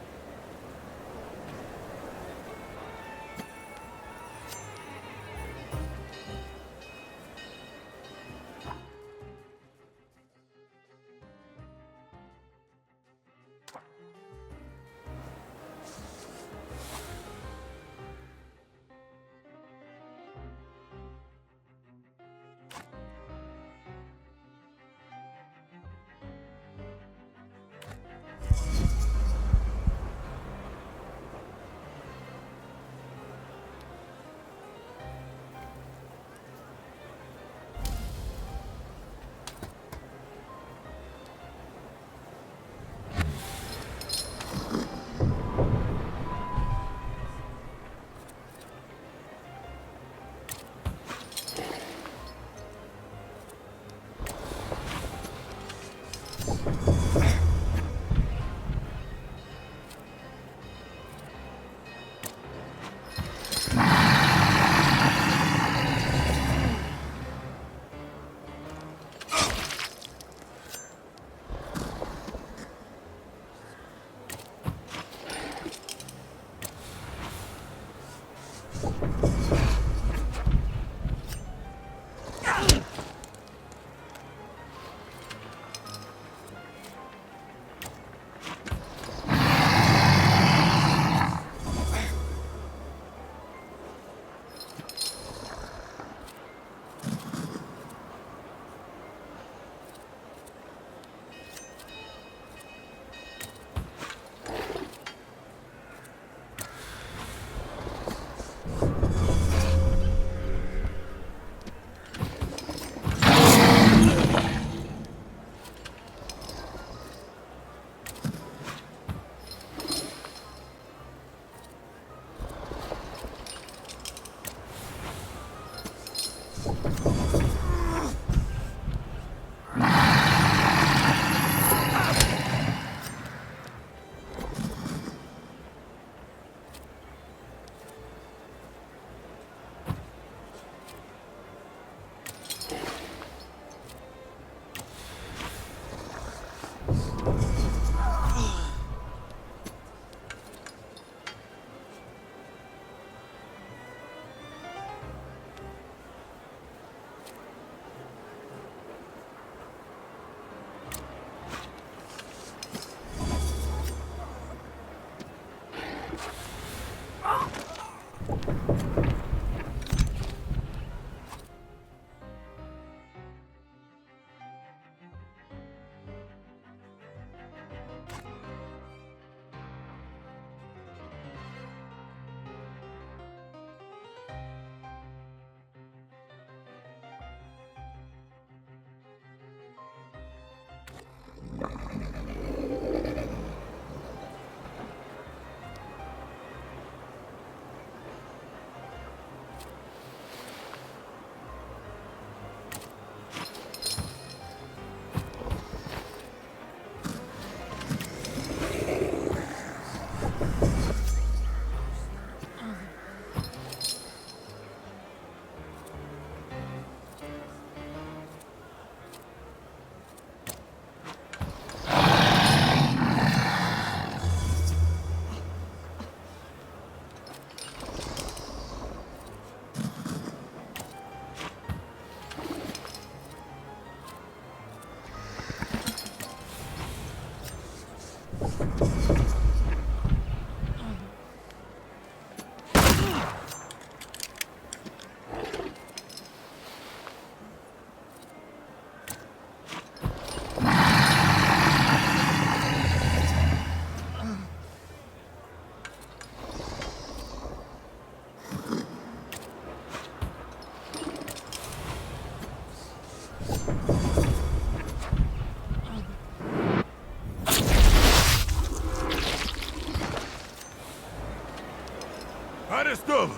Arrestować!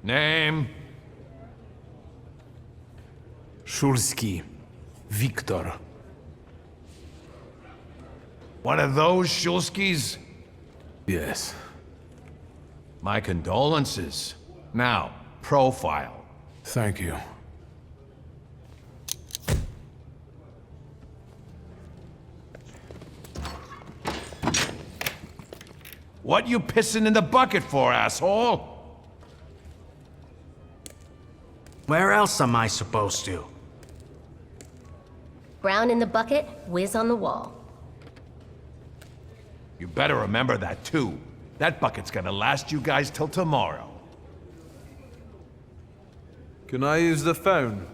Name? Szulski. Victor. One of those Shulskis? Yes. My condolences. Now, profile. Thank you. What you pissing in the bucket for, asshole? Where else am I supposed to? Brown in the bucket, whiz on the wall. You better remember that, too. That bucket's gonna last you guys till tomorrow. Can I use the phone?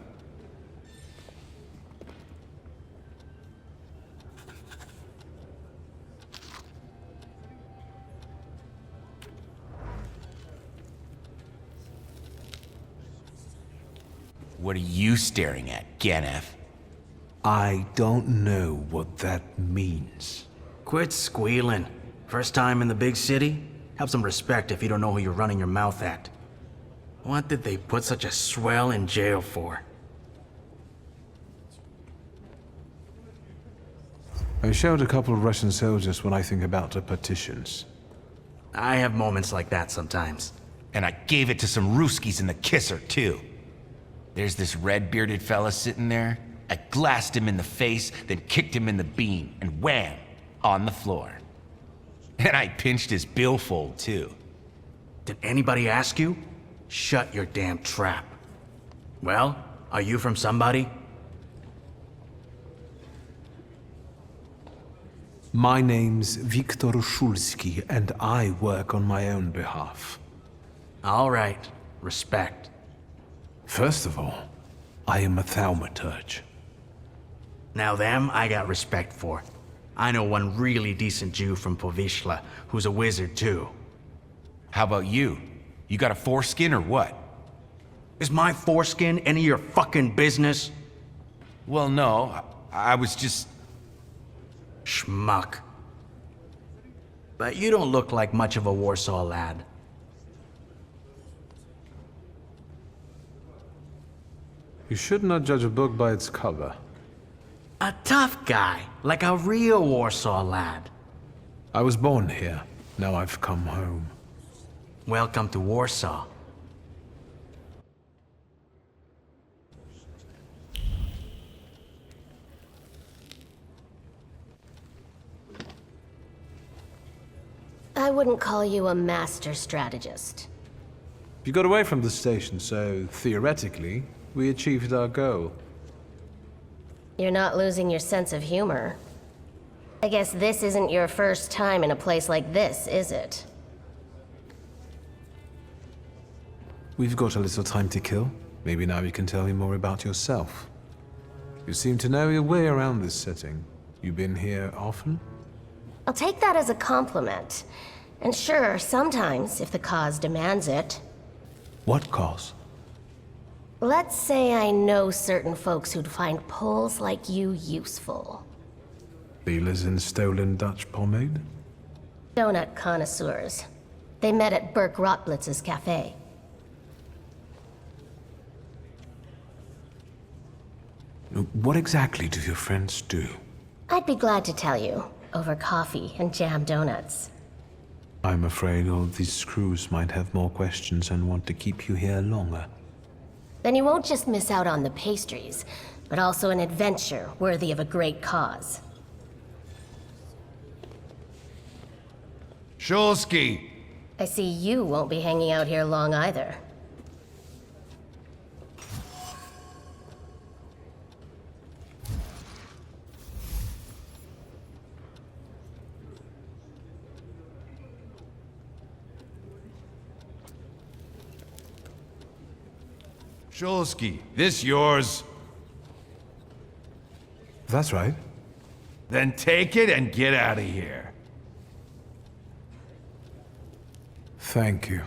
What are you staring at, Ganef? I don't know what that means. Quit squealing. First time in the big city? Have some respect if you don't know who you're running your mouth at. What did they put such a swell in jail for? I showed a couple of Russian soldiers when I think about the partitions. I have moments like that sometimes. And I gave it to some Ruskies in the kisser, too. There's this red-bearded fella sitting there. I glassed him in the face, then kicked him in the bean, and wham! On the floor. And I pinched his billfold, too. Did anybody ask you? Shut your damn trap. Well, are you from somebody? My name's Viktor Shulski, and I work on my own behalf. All right. Respect. First of all, I am a thaumaturge. Now them I got respect for. I know one really decent Jew from Povishla who's a wizard too. How about you? You got a foreskin or what? Is my foreskin any of your fucking business? Well, no. I was just... Schmuck. But you don't look like much of a Warsaw lad. You should not judge a book by its cover. A tough guy, like a real Warsaw lad. I was born here. Now I've come home. Welcome to Warsaw. I wouldn't call you a master strategist. You got away from the station, so theoretically, we achieved our goal. You're not losing your sense of humor. I guess this isn't your first time in a place like this, is it? We've got a little time to kill. Maybe now you can tell me more about yourself. You seem to know your way around this setting. You been here often? I'll take that as a compliment. And sure, sometimes, if the cause demands it. What cause? Let's say I know certain folks who'd find poles like you useful. Dealers in stolen Dutch pomade? Donut connoisseurs. They met at Burke Rotblitz's cafe. What exactly do your friends do? I'd be glad to tell you, over coffee and jam donuts. I'm afraid all these screws might have more questions and want to keep you here longer. Then you won't just miss out on the pastries, but also an adventure worthy of a great cause. Shulski! I see you won't be hanging out here long either. Shulski, this yours? That's right. Then take it and get out of here. Thank you.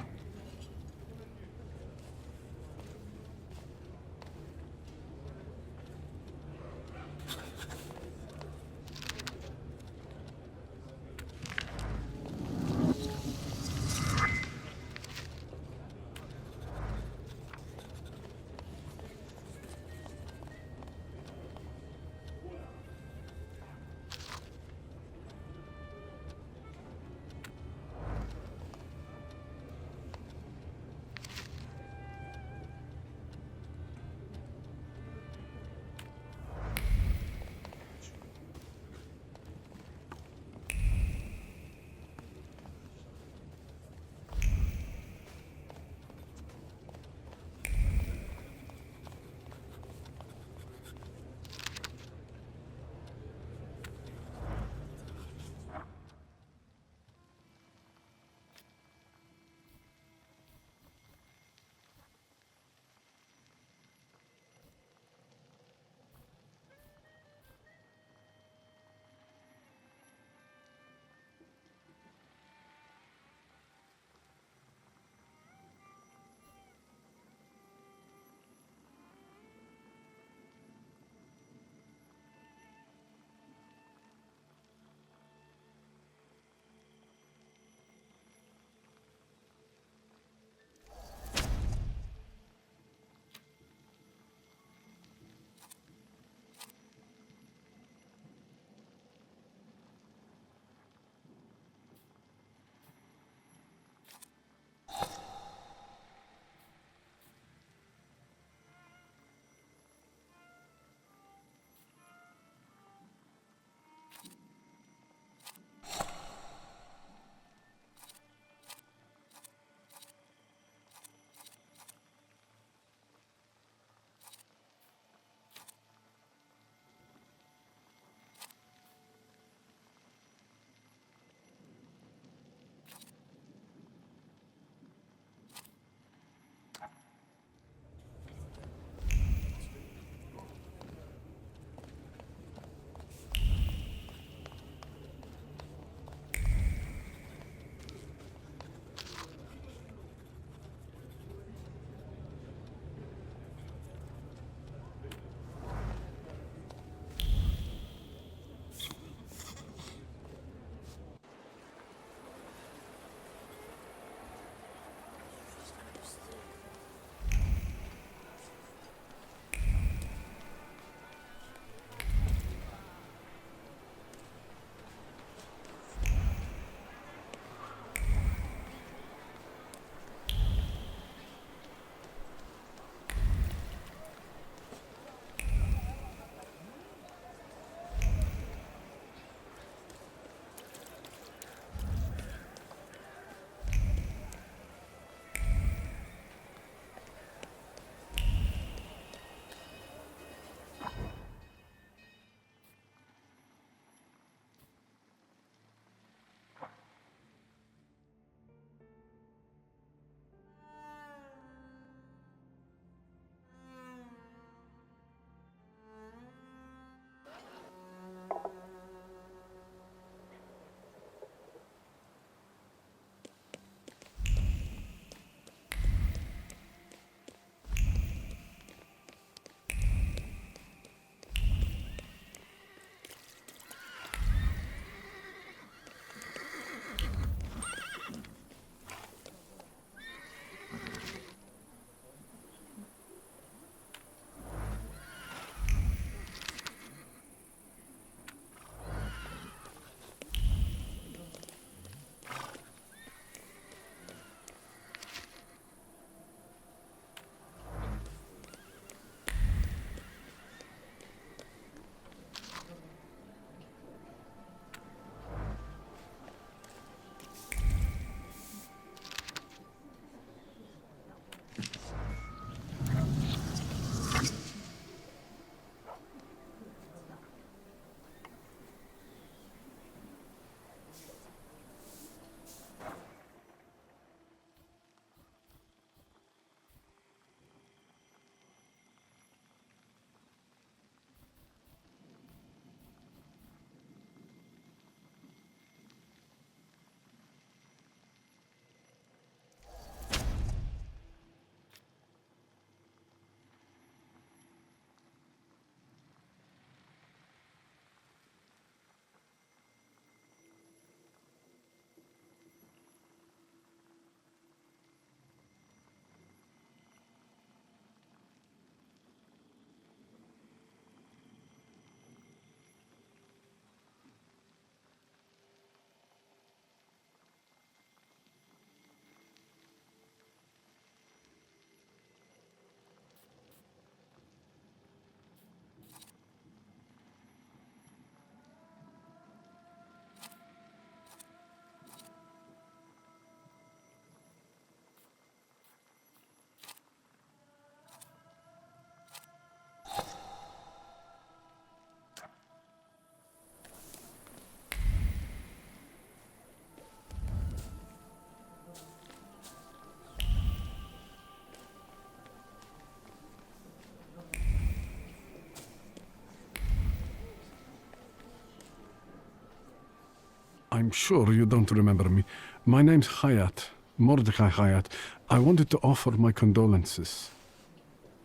I'm sure you don't remember me. My name's Hayat, Mordecai Hayat. I wanted to offer my condolences.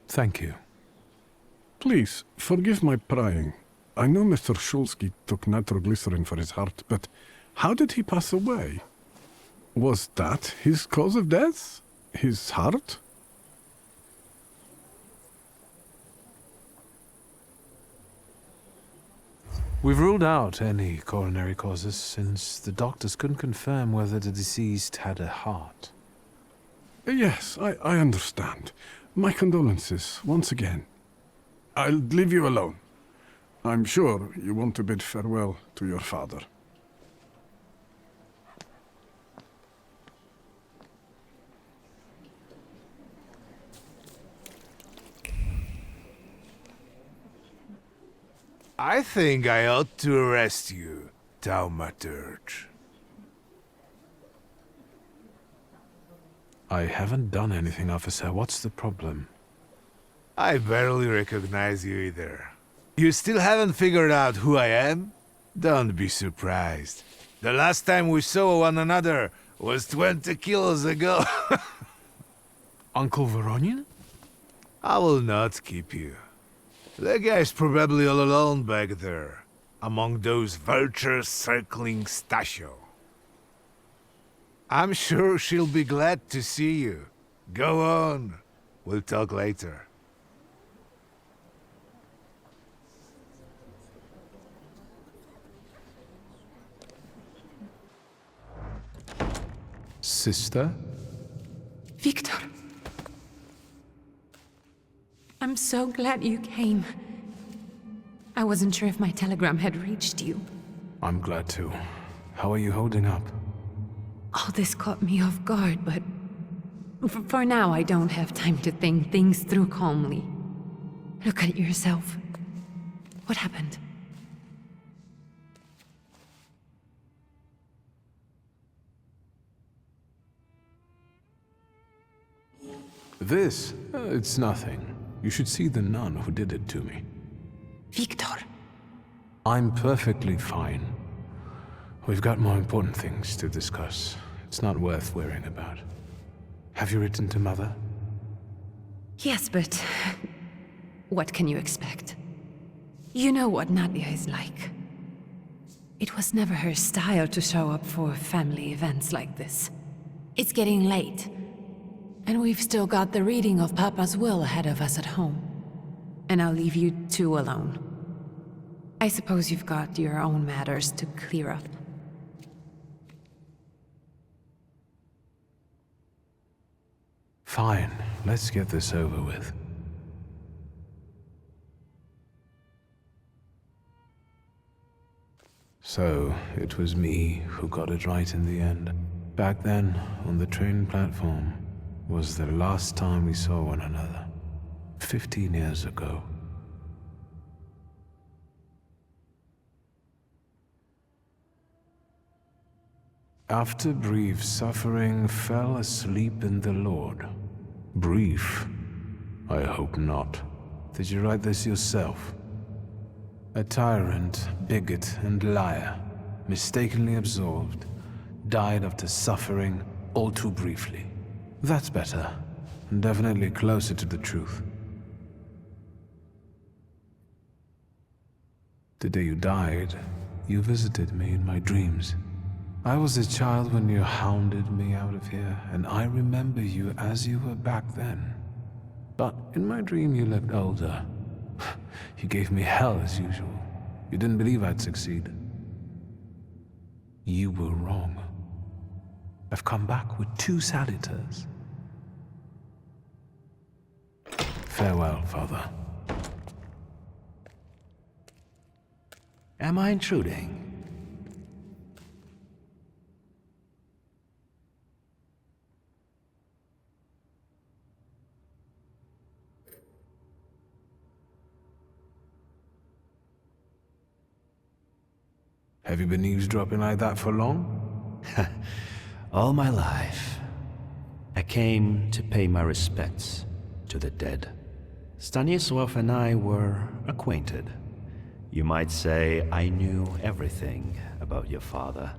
Thank you. Please, forgive my prying. I know Mr. Shulsky took nitroglycerin for his heart, but how did he pass away? Was that his cause of death? His heart? We've ruled out any coronary causes since the doctors couldn't confirm whether the deceased had a heart. Yes, I understand. My condolences, once again. I'll leave you alone. I'm sure you want to bid farewell to your father. I think I ought to arrest you, thaumaturge. I haven't done anything, officer. What's the problem? I barely recognize you either. You still haven't figured out who I am? Don't be surprised. The last time we saw one another was 20 kilos ago. Uncle Voronian? I will not keep you. That guy's probably all alone back there, among those vultures circling Stasio. I'm sure she'll be glad to see you. Go on. We'll talk later. Sister? Victor. I'm so glad you came. I wasn't sure if my telegram had reached you. I'm glad too. How are you holding up? All this caught me off guard, but for now I don't have time to think things through calmly. Look at yourself. What happened? This? It's nothing. You should see the nun who did it to me. Victor. I'm perfectly fine. We've got more important things to discuss. It's not worth worrying about. Have you written to Mother? Yes, but what can you expect? You know what Nadia is like. It was never her style to show up for family events like this. It's getting late, and we've still got the reading of Papa's will ahead of us at home. And I'll leave you two alone. I suppose you've got your own matters to clear up. Fine, let's get this over with. So, it was me who got it right in the end. Back then, on the train platform, was the last time we saw one another. 15 years ago. After brief suffering, fell asleep in the Lord. Brief? I hope not. Did you write this yourself? A tyrant, bigot, and liar, mistakenly absolved, died after suffering all too briefly. That's better, and definitely closer to the truth. The day you died, you visited me in my dreams. I was a child when you hounded me out of here, and I remember you as you were back then. But in my dream you looked older. You gave me hell as usual. You didn't believe I'd succeed. You were wrong. I've come back with 2 saluters. Farewell, Father. Am I intruding? Have you been eavesdropping like that for long? All my life. I came to pay my respects to the dead. Stanislav and I were acquainted. You might say I knew everything about your father.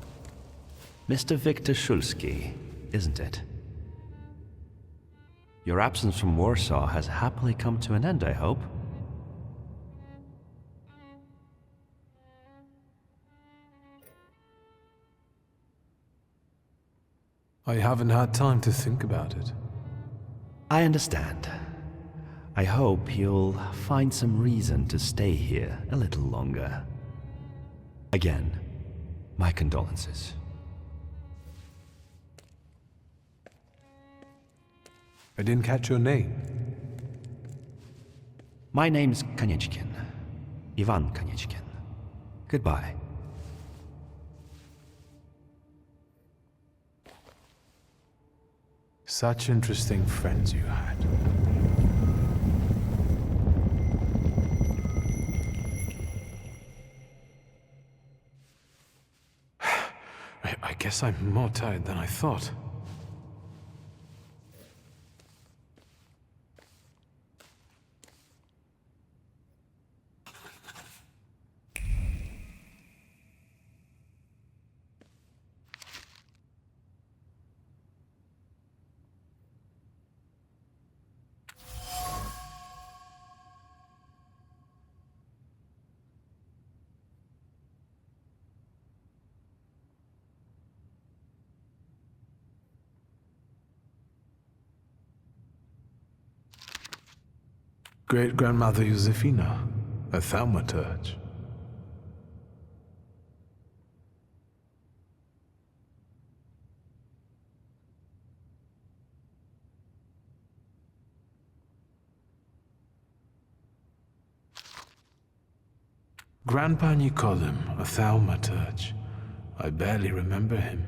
Mr. Victor Szulski, isn't it? Your absence from Warsaw has happily come to an end, I hope. I haven't had time to think about it. I understand. I hope you'll find some reason to stay here a little longer. Again, my condolences. I didn't catch your name. My name's Konieczkin. Ivan Konieczkin. Goodbye. Such interesting friends you had. I guess I'm more tired than I thought. Great-grandmother Josefina, a thaumaturge. Grandpa Nikodem, a thaumaturge. I barely remember him.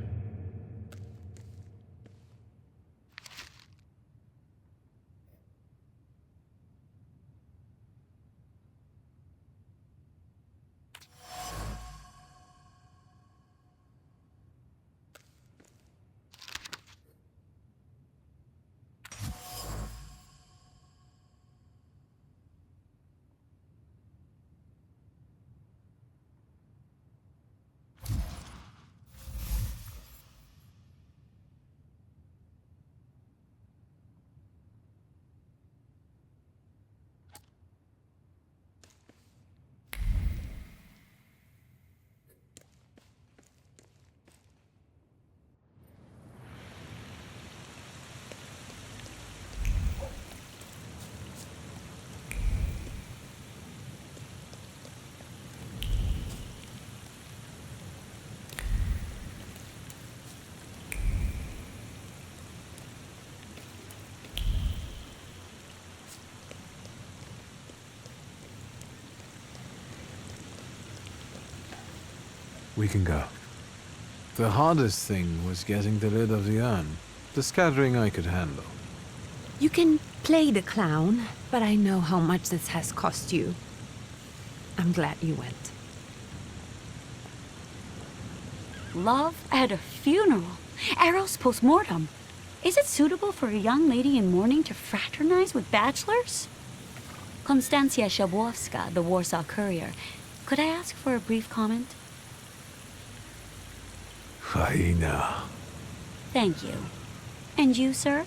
We can go. The hardest thing was getting the lid of the urn. The scattering I could handle. You can play the clown, but I know how much this has cost you. I'm glad you went. Love at a funeral. Eros post-mortem. Is it suitable for a young lady in mourning to fraternize with bachelors? Konstancja Szabłowska, the Warsaw Courier. Could I ask for a brief comment? Hyena. Thank you. And you, sir?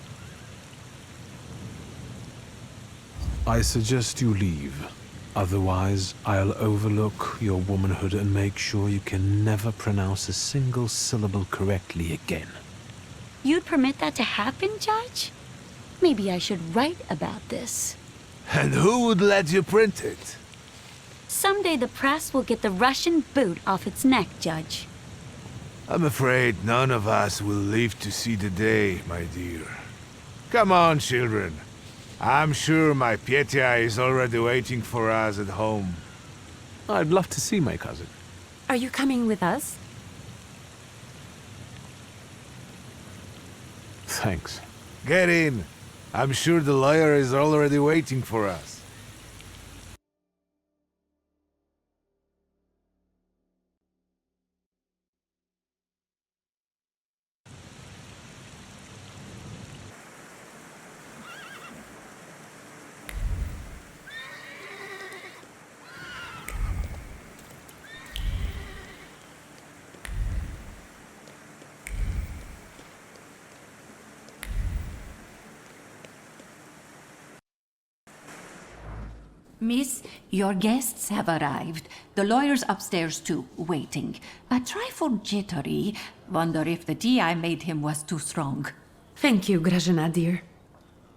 I suggest you leave. Otherwise, I'll overlook your womanhood and make sure you can never pronounce a single syllable correctly again. You'd permit that to happen, Judge? Maybe I should write about this. And who would let you print it? Someday the press will get the Russian boot off its neck, Judge. I'm afraid none of us will live to see the day, my dear. Come on, children. I'm sure my Petya is already waiting for us at home. I'd love to see my cousin. Are you coming with us? Thanks. Get in. I'm sure the lawyer is already waiting for us. Miss, your guests have arrived. The lawyer's upstairs too, waiting. A trifle jittery. Wonder if the tea I made him was too strong. Thank you, Grażyna dear.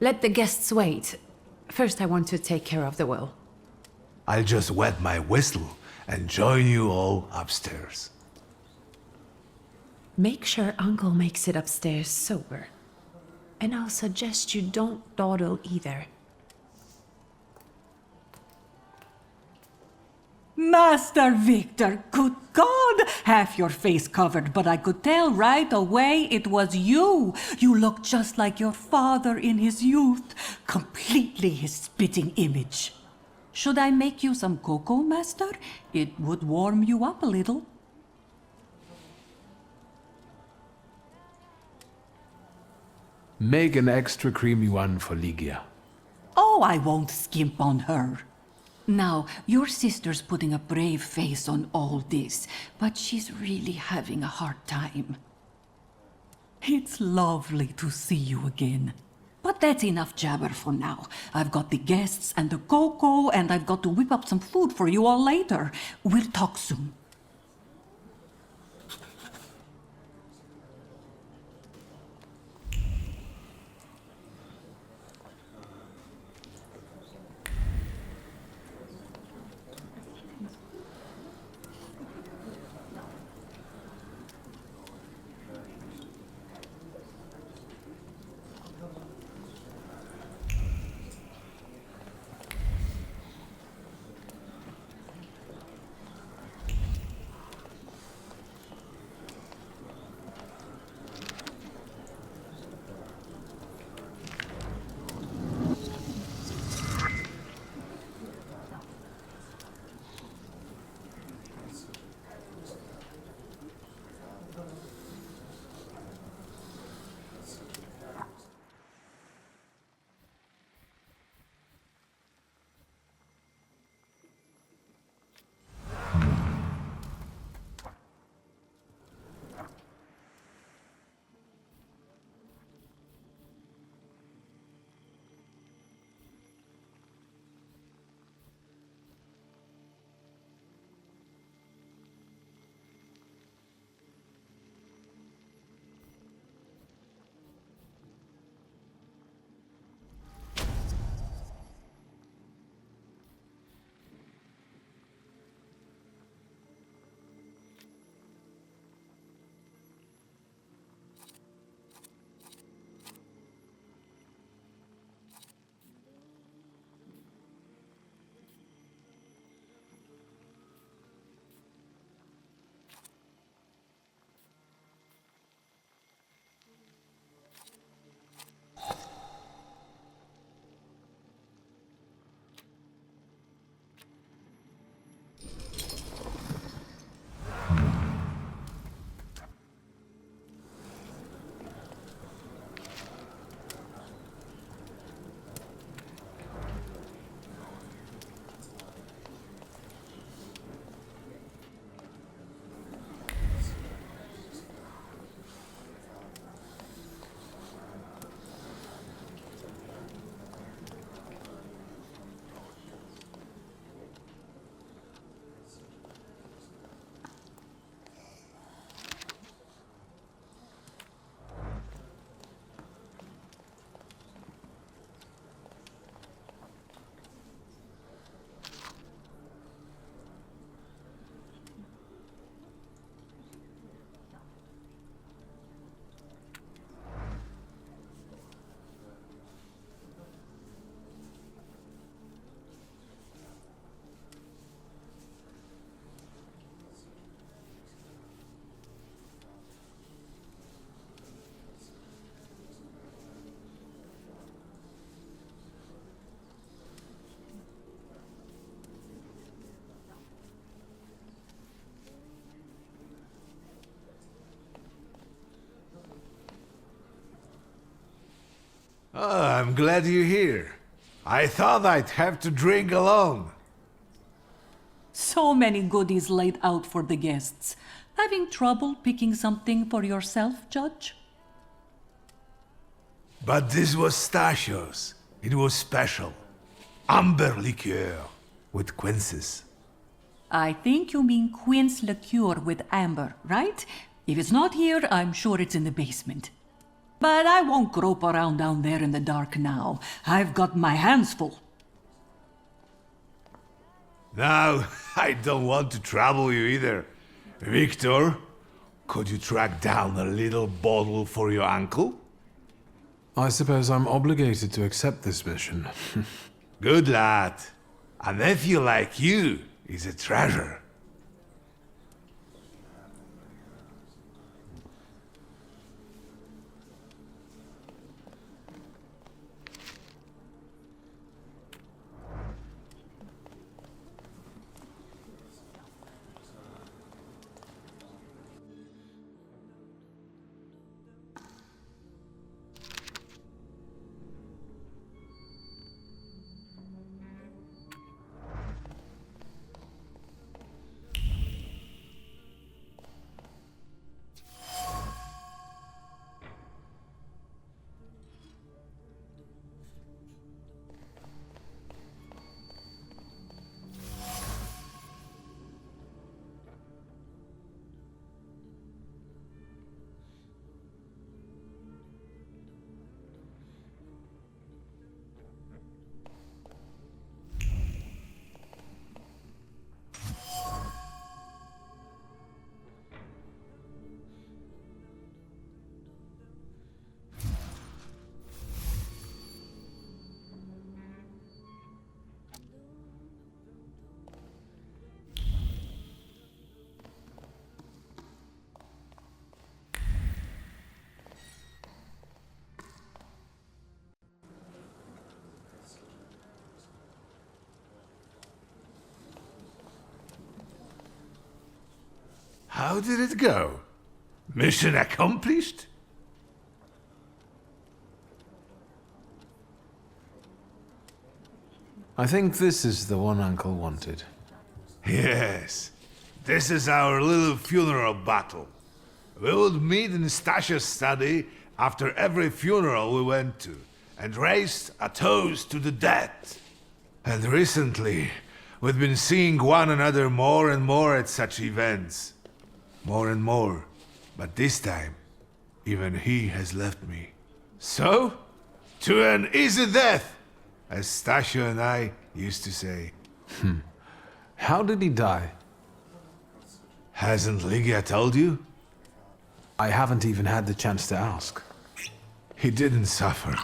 Let the guests wait. First, I want to take care of the will. I'll just wet my whistle and join you all upstairs. Make sure Uncle makes it upstairs sober. And I'll suggest you don't dawdle either. Master Victor, good God! Half your face covered, but I could tell right away it was you. You looked just like your father in his youth. Completely his spitting image. Should I make you some cocoa, Master? It would warm you up a little. Make an extra creamy one for Ligia. Oh, I won't skimp on her. Now, your sister's putting a brave face on all this, but she's really having a hard time. It's lovely to see you again. But that's enough jabber for now. I've got the guests and the cocoa, and I've got to whip up some food for you all later. We'll talk soon. Oh, I'm glad you're here. I thought I'd have to drink alone. So many goodies laid out for the guests. Having trouble picking something for yourself, Judge? But this was Stachio's. It was special. Amber liqueur. with quinces. I think you mean quince liqueur with amber, right? If it's not here, I'm sure it's in the basement. But I won't grope around down there in the dark now. I've got my hands full. Now, I don't want to trouble you either. Victor, could you track down a little bottle for your uncle? I suppose I'm obligated to accept this mission. Good lad. A nephew like you is a treasure. How did it go? Mission accomplished? I think this is the one Uncle wanted. Yes. This is our little funeral battle. We would meet in Stasia's study after every funeral we went to, and raised a toast to the dead. And recently, we've been seeing one another more and more at such events. More and more. But this time, even he has left me. So, to an easy death, as Stasia and I used to say. How did he die? Hasn't Lygia told you? I haven't even had the chance to ask. He didn't suffer,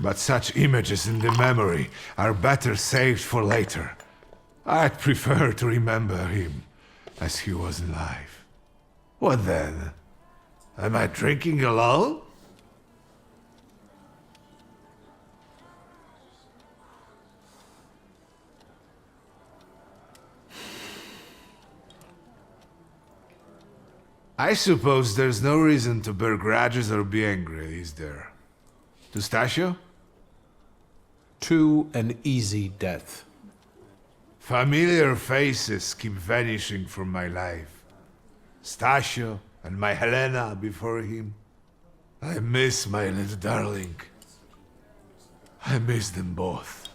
but such images in the memory are better saved for later. I'd prefer to remember him as he was alive. What then? Am I drinking alone? I suppose there's no reason to bear grudges or be angry, is there? To Stasio? To an easy death. Familiar faces keep vanishing from my life. Stasio and my Helena before him. I miss my little darling. I miss them both.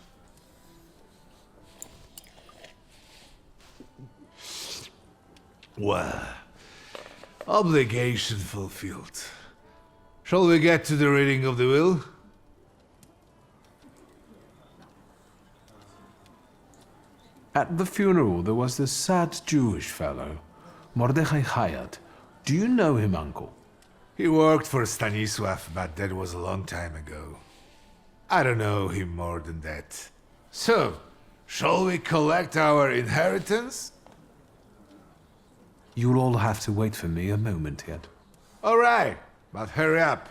Well, obligation fulfilled. Shall we get to the reading of the will? At the funeral, there was this sad Jewish fellow, Mordechai Hayat. Do you know him, Uncle? He worked for Stanisław, but that was a long time ago. I don't know him more than that. So, shall we collect our inheritance? You'll all have to wait for me a moment yet. All right, but hurry up.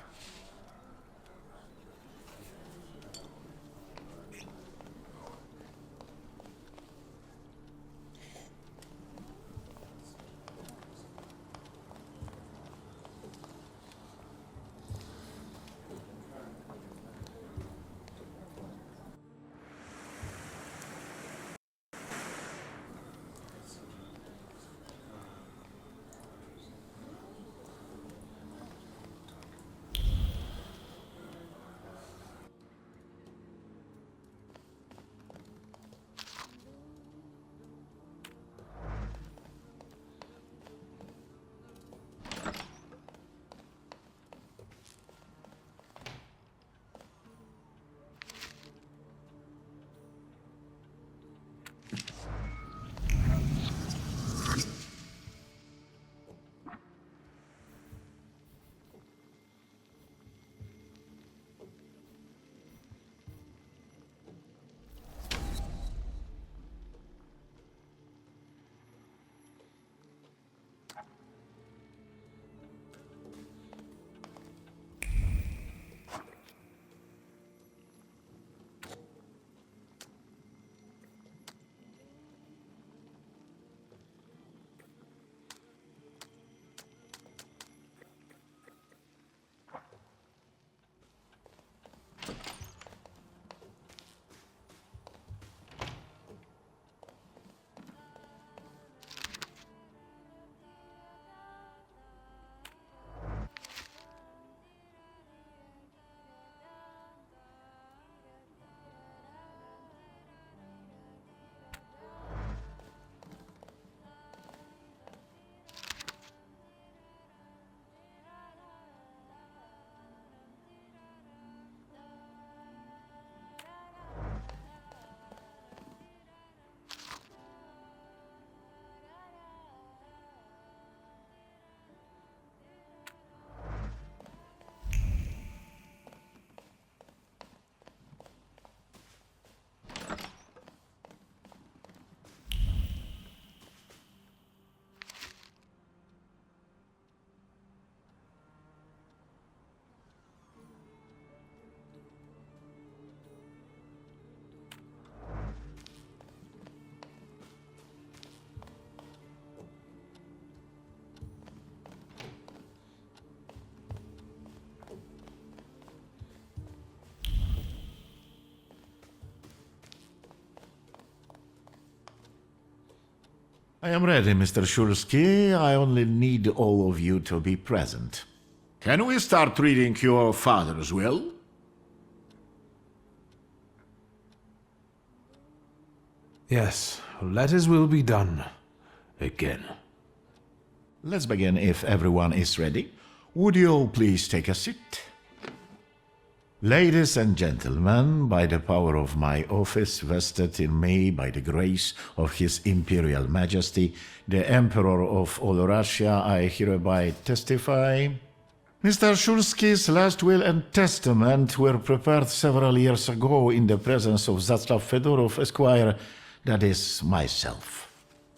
am ready, Mr. Shulsky. I only need all of you to be present. Can we start reading your father's will? Yes, let his will be done. Again. Let's begin if everyone is ready. Would you all please take a seat? Ladies and gentlemen, by the power of my office vested in me by the grace of His Imperial Majesty, the Emperor of all Russia, I hereby testify. Mr. Shulsky's last will and testament were prepared several years ago in the presence of Zaslav Fedorov, Esquire, that is, myself.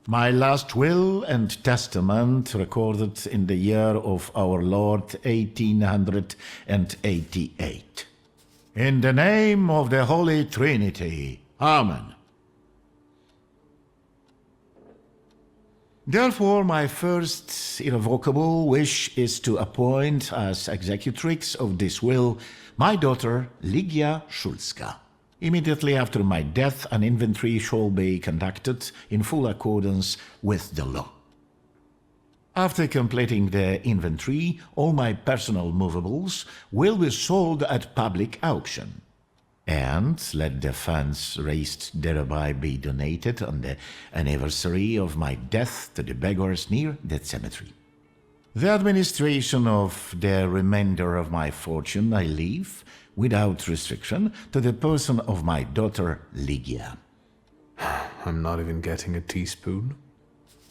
My last will and testament recorded in the year of our Lord 1888. In the name of the Holy Trinity. Amen. Therefore, my first irrevocable wish is to appoint as executrix of this will my daughter Ligia Szulska. Immediately after my death, an inventory shall be conducted in full accordance with the law. After completing the inventory, all my personal movables will be sold at public auction. And let the funds raised thereby be donated on the anniversary of my death to the beggars near that cemetery. The administration of the remainder of my fortune I leave, without restriction, to the person of my daughter Ligia. I'm not even getting a teaspoon.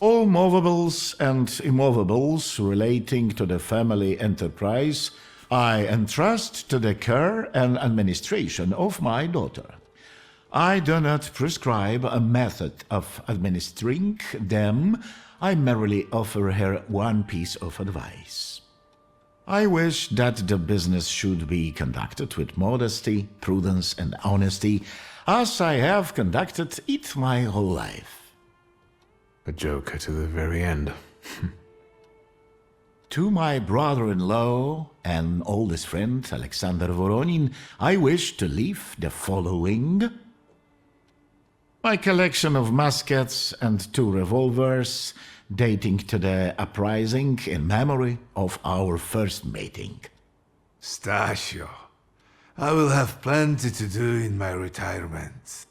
All movables and immovables relating to the family enterprise I entrust to the care and administration of my daughter. I do not prescribe a method of administering them. I merely offer her one piece of advice. I wish that the business should be conducted with modesty, prudence, and honesty, as I have conducted it my whole life. A joker to the very end. To my brother-in-law and oldest friend, Alexander Voronin, I wish to leave the following. My collection of muskets and 2 revolvers, dating to the uprising in memory of our first meeting. Stasio, I will have plenty to do in my retirement.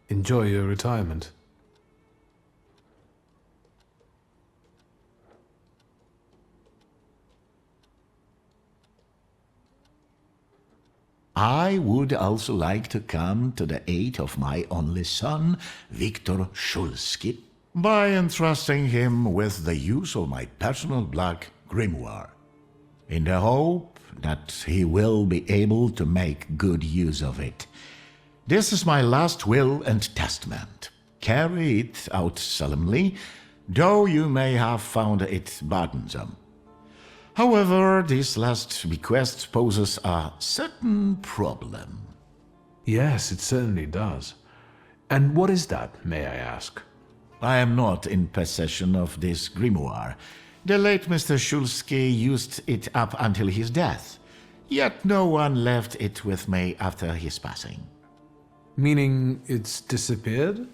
Enjoy your retirement. I would also like to come to the aid of my only son, Viktor Shulsky, by entrusting him with the use of my personal black grimoire, in the hope that he will be able to make good use of it. This is my last will and testament. Carry it out solemnly, though you may have found it burdensome. However, this last bequest poses a certain problem. Yes, it certainly does. And what is that, may I ask? I am not in possession of this grimoire. The late Mr. Shulsky used it up until his death, yet no one left it with me after his passing. Meaning it's disappeared?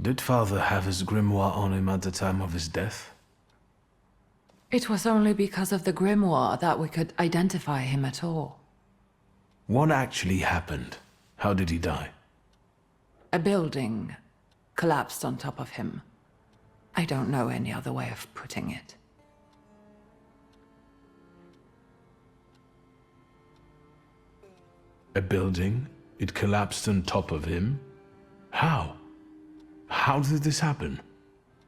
Did father have his grimoire on him at the time of his death? It was only because of the grimoire that we could identify him at all. What actually happened? How did he die? A building collapsed on top of him. I don't know any other way of putting it. A building? It collapsed on top of him? How? How did this happen?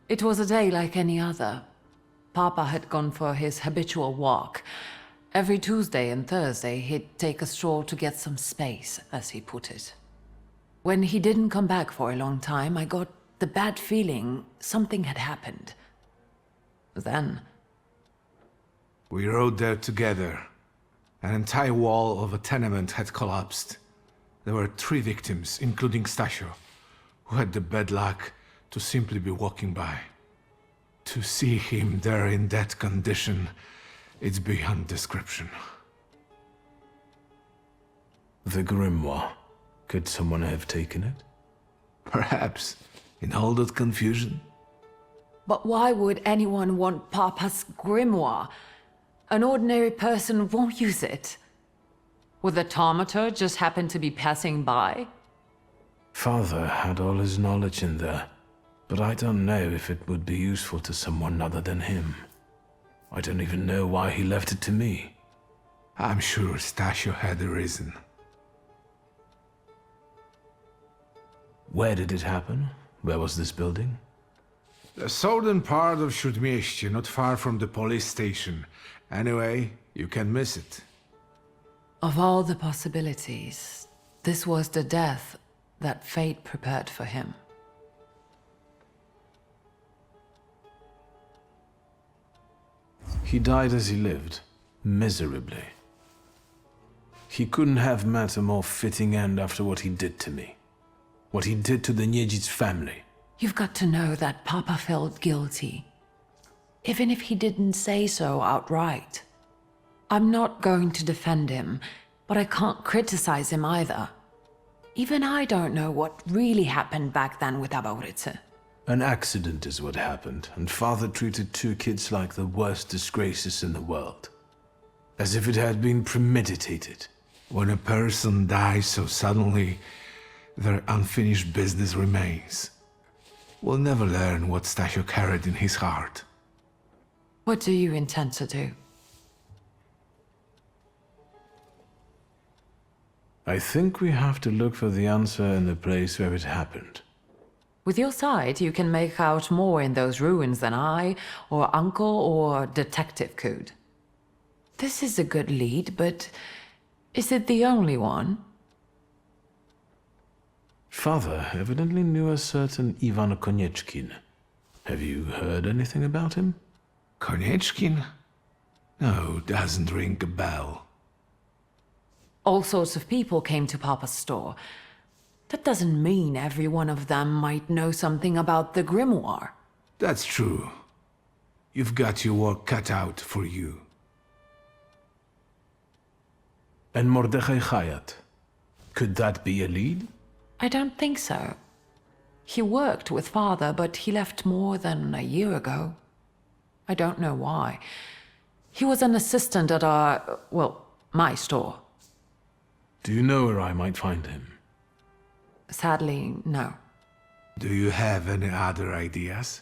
It was a day like any other. Papa had gone for his habitual walk. Every Tuesday and Thursday, he'd take a stroll to get some space, as he put it. When he didn't come back for a long time, I got the bad feeling something had happened. Then... we rode there together. An entire wall of a tenement had collapsed. There were 3 victims, including Stasio, who had the bad luck to simply be walking by. To see him there in that condition, it's beyond description. The grimoire. Could someone have taken it? Perhaps, in all that confusion. But why would anyone want Papa's grimoire? An ordinary person won't use it. Would the thaumaturge just happen to be passing by? Father had all his knowledge in there, but I don't know if it would be useful to someone other than him. I don't even know why he left it to me. I'm sure Stasio had a reason. Where did it happen? Where was this building? The southern part of Śródmieście, not far from the police station. Anyway, you can miss it. Of all the possibilities, this was the death that fate prepared for him. He died as he lived, miserably. He couldn't have met a more fitting end after what he did to me. What he did to the Niedzic's family. You've got to know that Papa felt guilty, even if he didn't say so outright. I'm not going to defend him, but I can't criticize him either. Even I don't know what really happened back then with Abauritze. An accident is what happened, and Father treated 2 kids like the worst disgraces in the world. As if it had been premeditated. When a person dies so suddenly, their unfinished business remains. We'll never learn what Stasio carried in his heart. What do you intend to do? I think we have to look for the answer in the place where it happened. With your sight, you can make out more in those ruins than I, or Uncle, or Detective could. This is a good lead, but is it the only one? Father evidently knew a certain Ivan Konieczkin. Have you heard anything about him? Konieczkin? No, doesn't ring a bell. All sorts of people came to Papa's store. That doesn't mean every one of them might know something about the grimoire. That's true. You've got your work cut out for you. And Mordechai Chayat. Could that be a lead? I don't think so. He worked with Father, but he left more than a year ago. I don't know why. He was an assistant at my store. Do you know where I might find him? Sadly, no. Do you have any other ideas?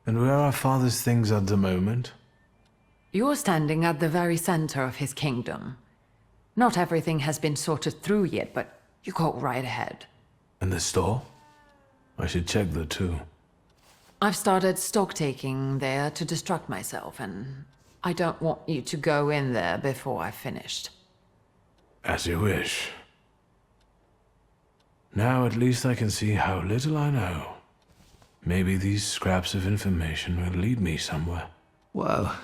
And where are Father's things at the moment? You're standing at the very center of his kingdom. Not everything has been sorted through yet, but you go right ahead. And the store? I should check there too. I've started stock-taking there to distract myself, and I don't want you to go in there before I've finished. As you wish. Now at least I can see how little I know. Maybe these scraps of information will lead me somewhere. Well,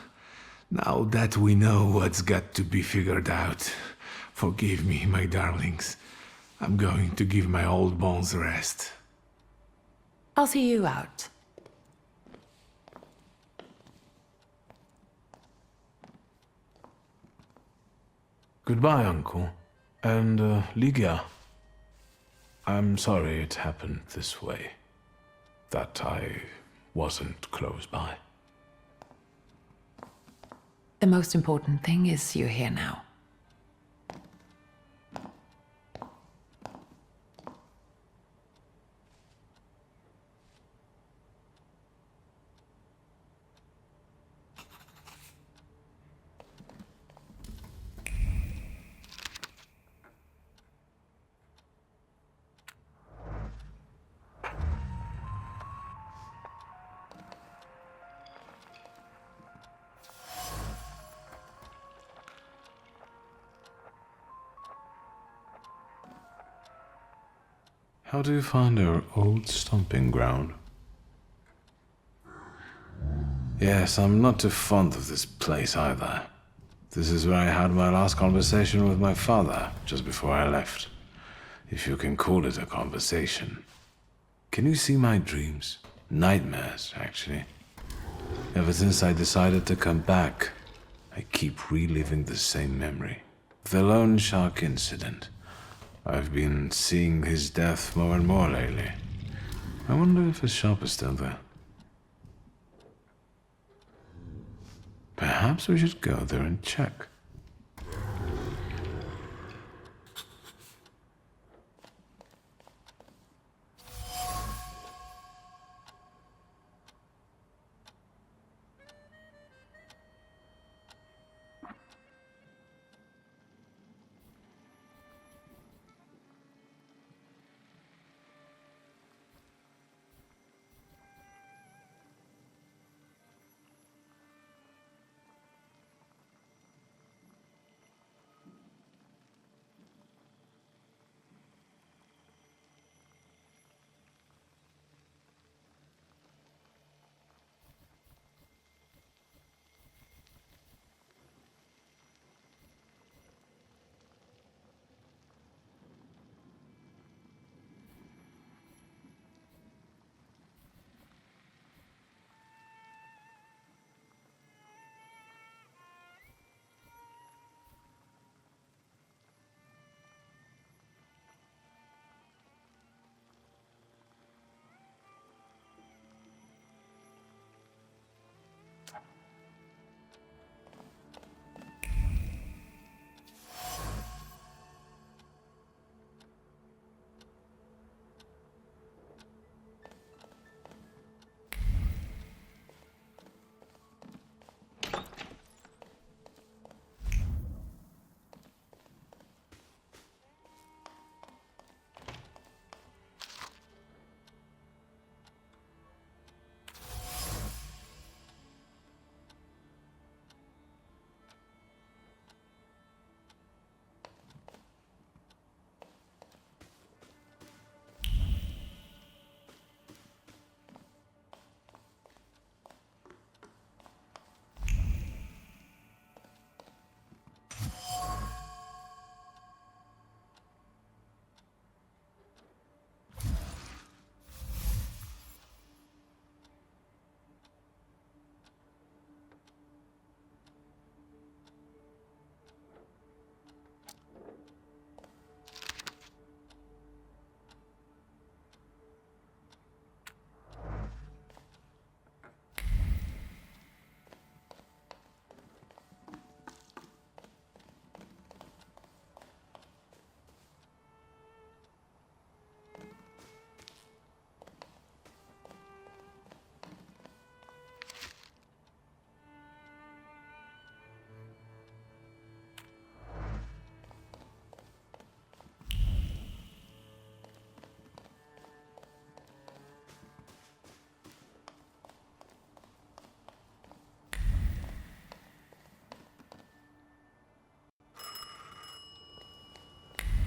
now that we know what's got to be figured out, forgive me, my darlings. I'm going to give my old bones a rest. I'll see you out. Goodbye, Uncle. And, Ligia. I'm sorry it happened this way. That I wasn't close by. The most important thing is you're here now. How do you find our old stomping ground? Yes, I'm not too fond of this place either. This is where I had my last conversation with my father, just before I left. If you can call it a conversation. Can you see my dreams? Nightmares, actually. Ever since I decided to come back, I keep reliving the same memory. The loan shark incident. I've been seeing his death more and more lately. I wonder if his shop is still there. Perhaps we should go there and check.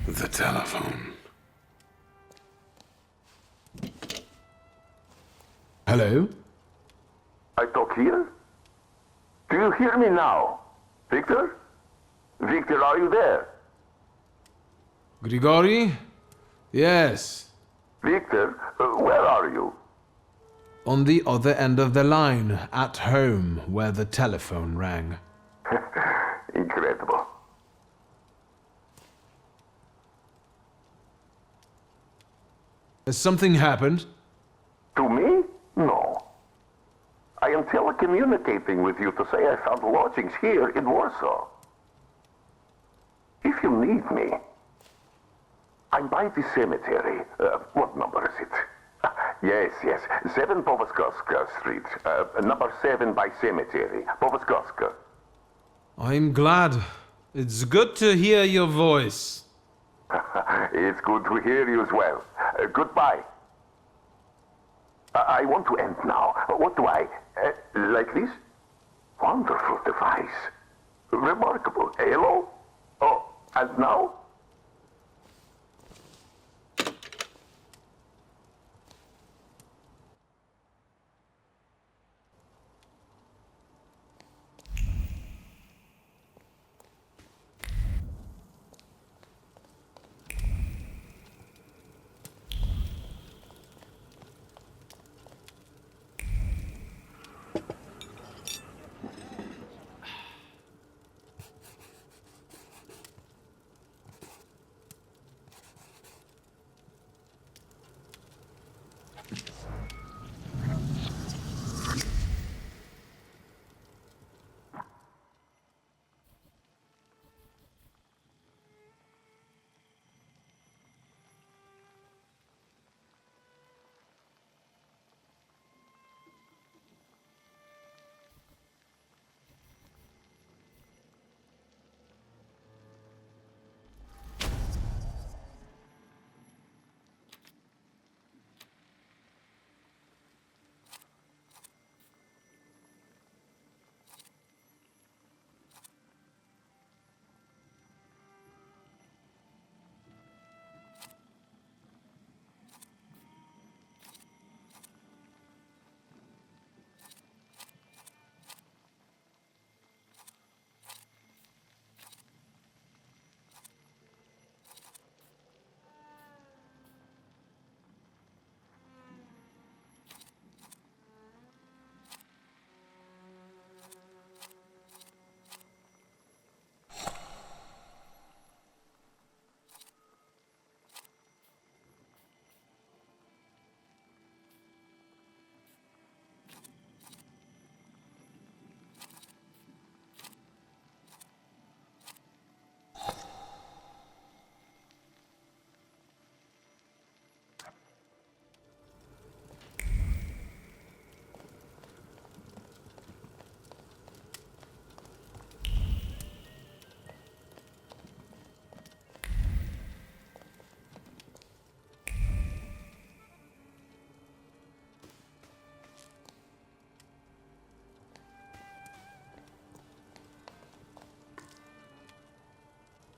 The telephone. Hello? I talk here? Do you hear me now? Victor? Victor, are you there? Grigori? Yes. Victor, where are you? On the other end of the line, at home, where the telephone rang. Incredible. Has something happened? To me? No. I am telecommunicating with you to say I found lodgings here in Warsaw. If you need me, I'm by the cemetery. What number is it? Yes. 7 Powoskowska Street. Number 7 by cemetery. Powoskowska. I'm glad. It's good to hear your voice. It's good to hear you as well. Goodbye. I want to end now. What do I... like this? Wonderful device. Remarkable. Hello? Oh, and now?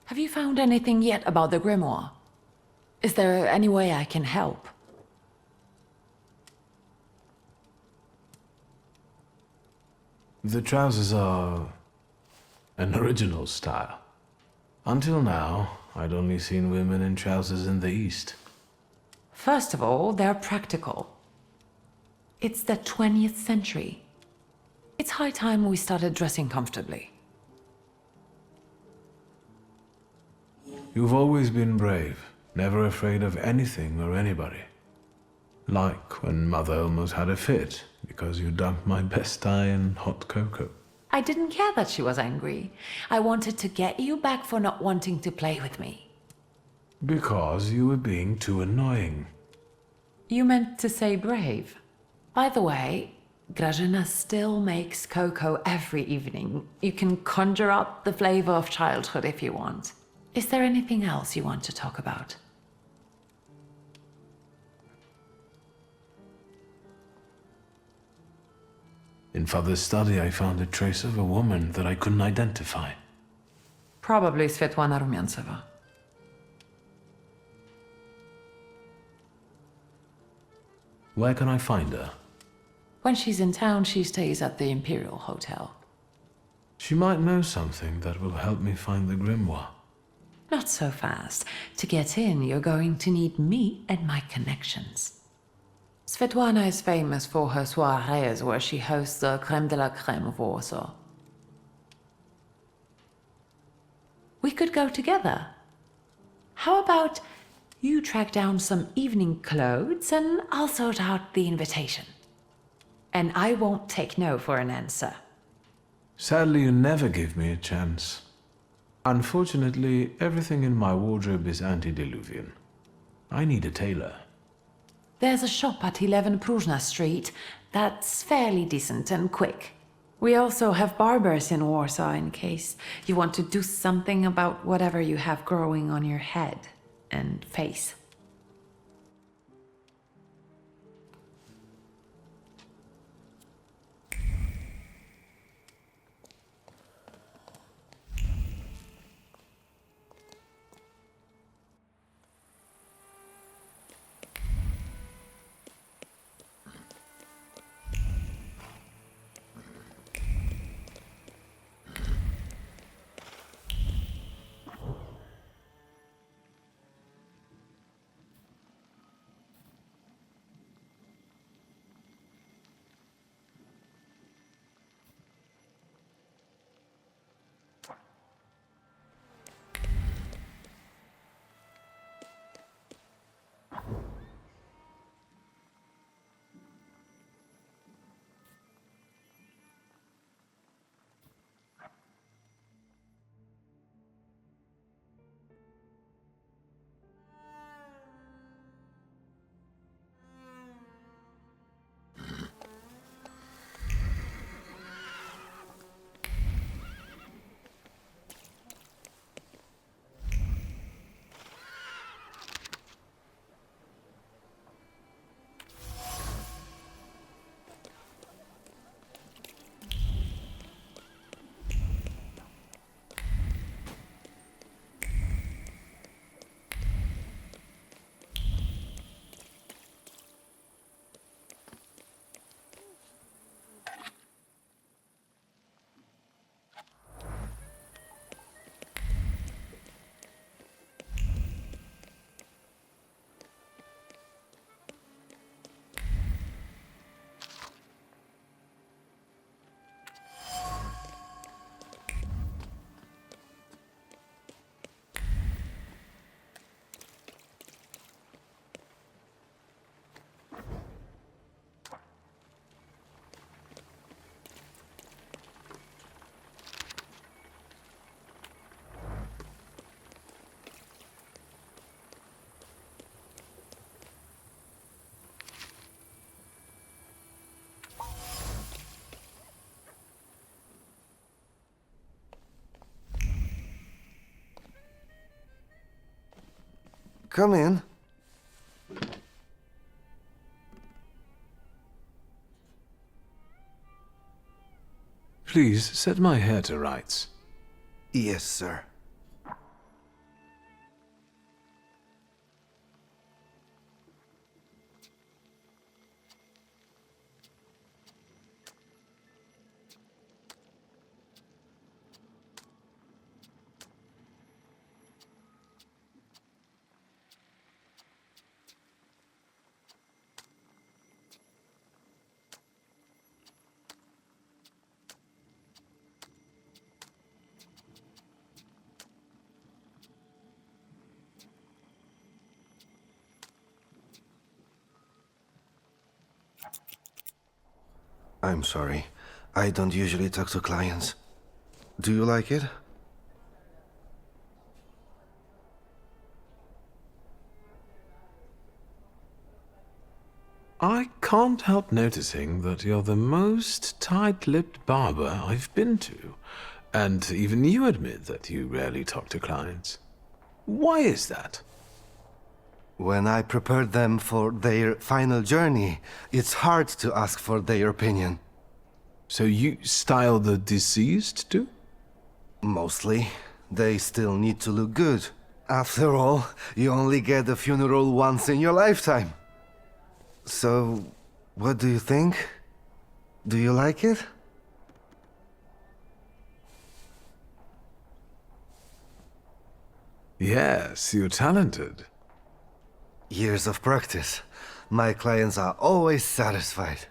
Have you found anything yet about the grimoire? Is there any way I can help? The trousers are an original style. Until now, I'd only seen women in trousers in the East. First of all, they're practical. It's the 20th century. It's high time we started dressing comfortably. You've always been brave, never afraid of anything or anybody. Like when Mother almost had a fit because you dumped my best dye in hot cocoa. I didn't care that she was angry. I wanted to get you back for not wanting to play with me. Because you were being too annoying. You meant to say brave. By the way, Grażyna still makes cocoa every evening. You can conjure up the flavor of childhood if you want. Is there anything else you want to talk about? In Father's study, I found a trace of a woman that I couldn't identify. Probably Svetlana Rumyantseva. Where can I find her? When she's in town, she stays at the Imperial Hotel. She might know something that will help me find the grimoire. Not so fast. To get in, you're going to need me and my connections. Svetlana is famous for her soirees where she hosts the crème de la crème of Warsaw. We could go together. How about you track down some evening clothes and I'll sort out the invitation? And I won't take no for an answer. Sadly, you never give me a chance. Unfortunately, everything in my wardrobe is antediluvian. I need a tailor. There's a shop at 11 Pruzhna Street that's fairly decent and quick. We also have barbers in Warsaw in case you want to do something about whatever you have growing on your head and face. Come in. Please set my hair to rights. Yes, sir. I'm sorry. I don't usually talk to clients. Do you like it? I can't help noticing that you're the most tight-lipped barber I've been to. And even you admit that you rarely talk to clients. Why is that? When I prepared them for their final journey, it's hard to ask for their opinion. So you style the deceased too? Mostly. They still need to look good. After all, you only get a funeral once in your lifetime. So, what do you think? Do you like it? Yes, you're talented. Years of practice. My clients are always satisfied.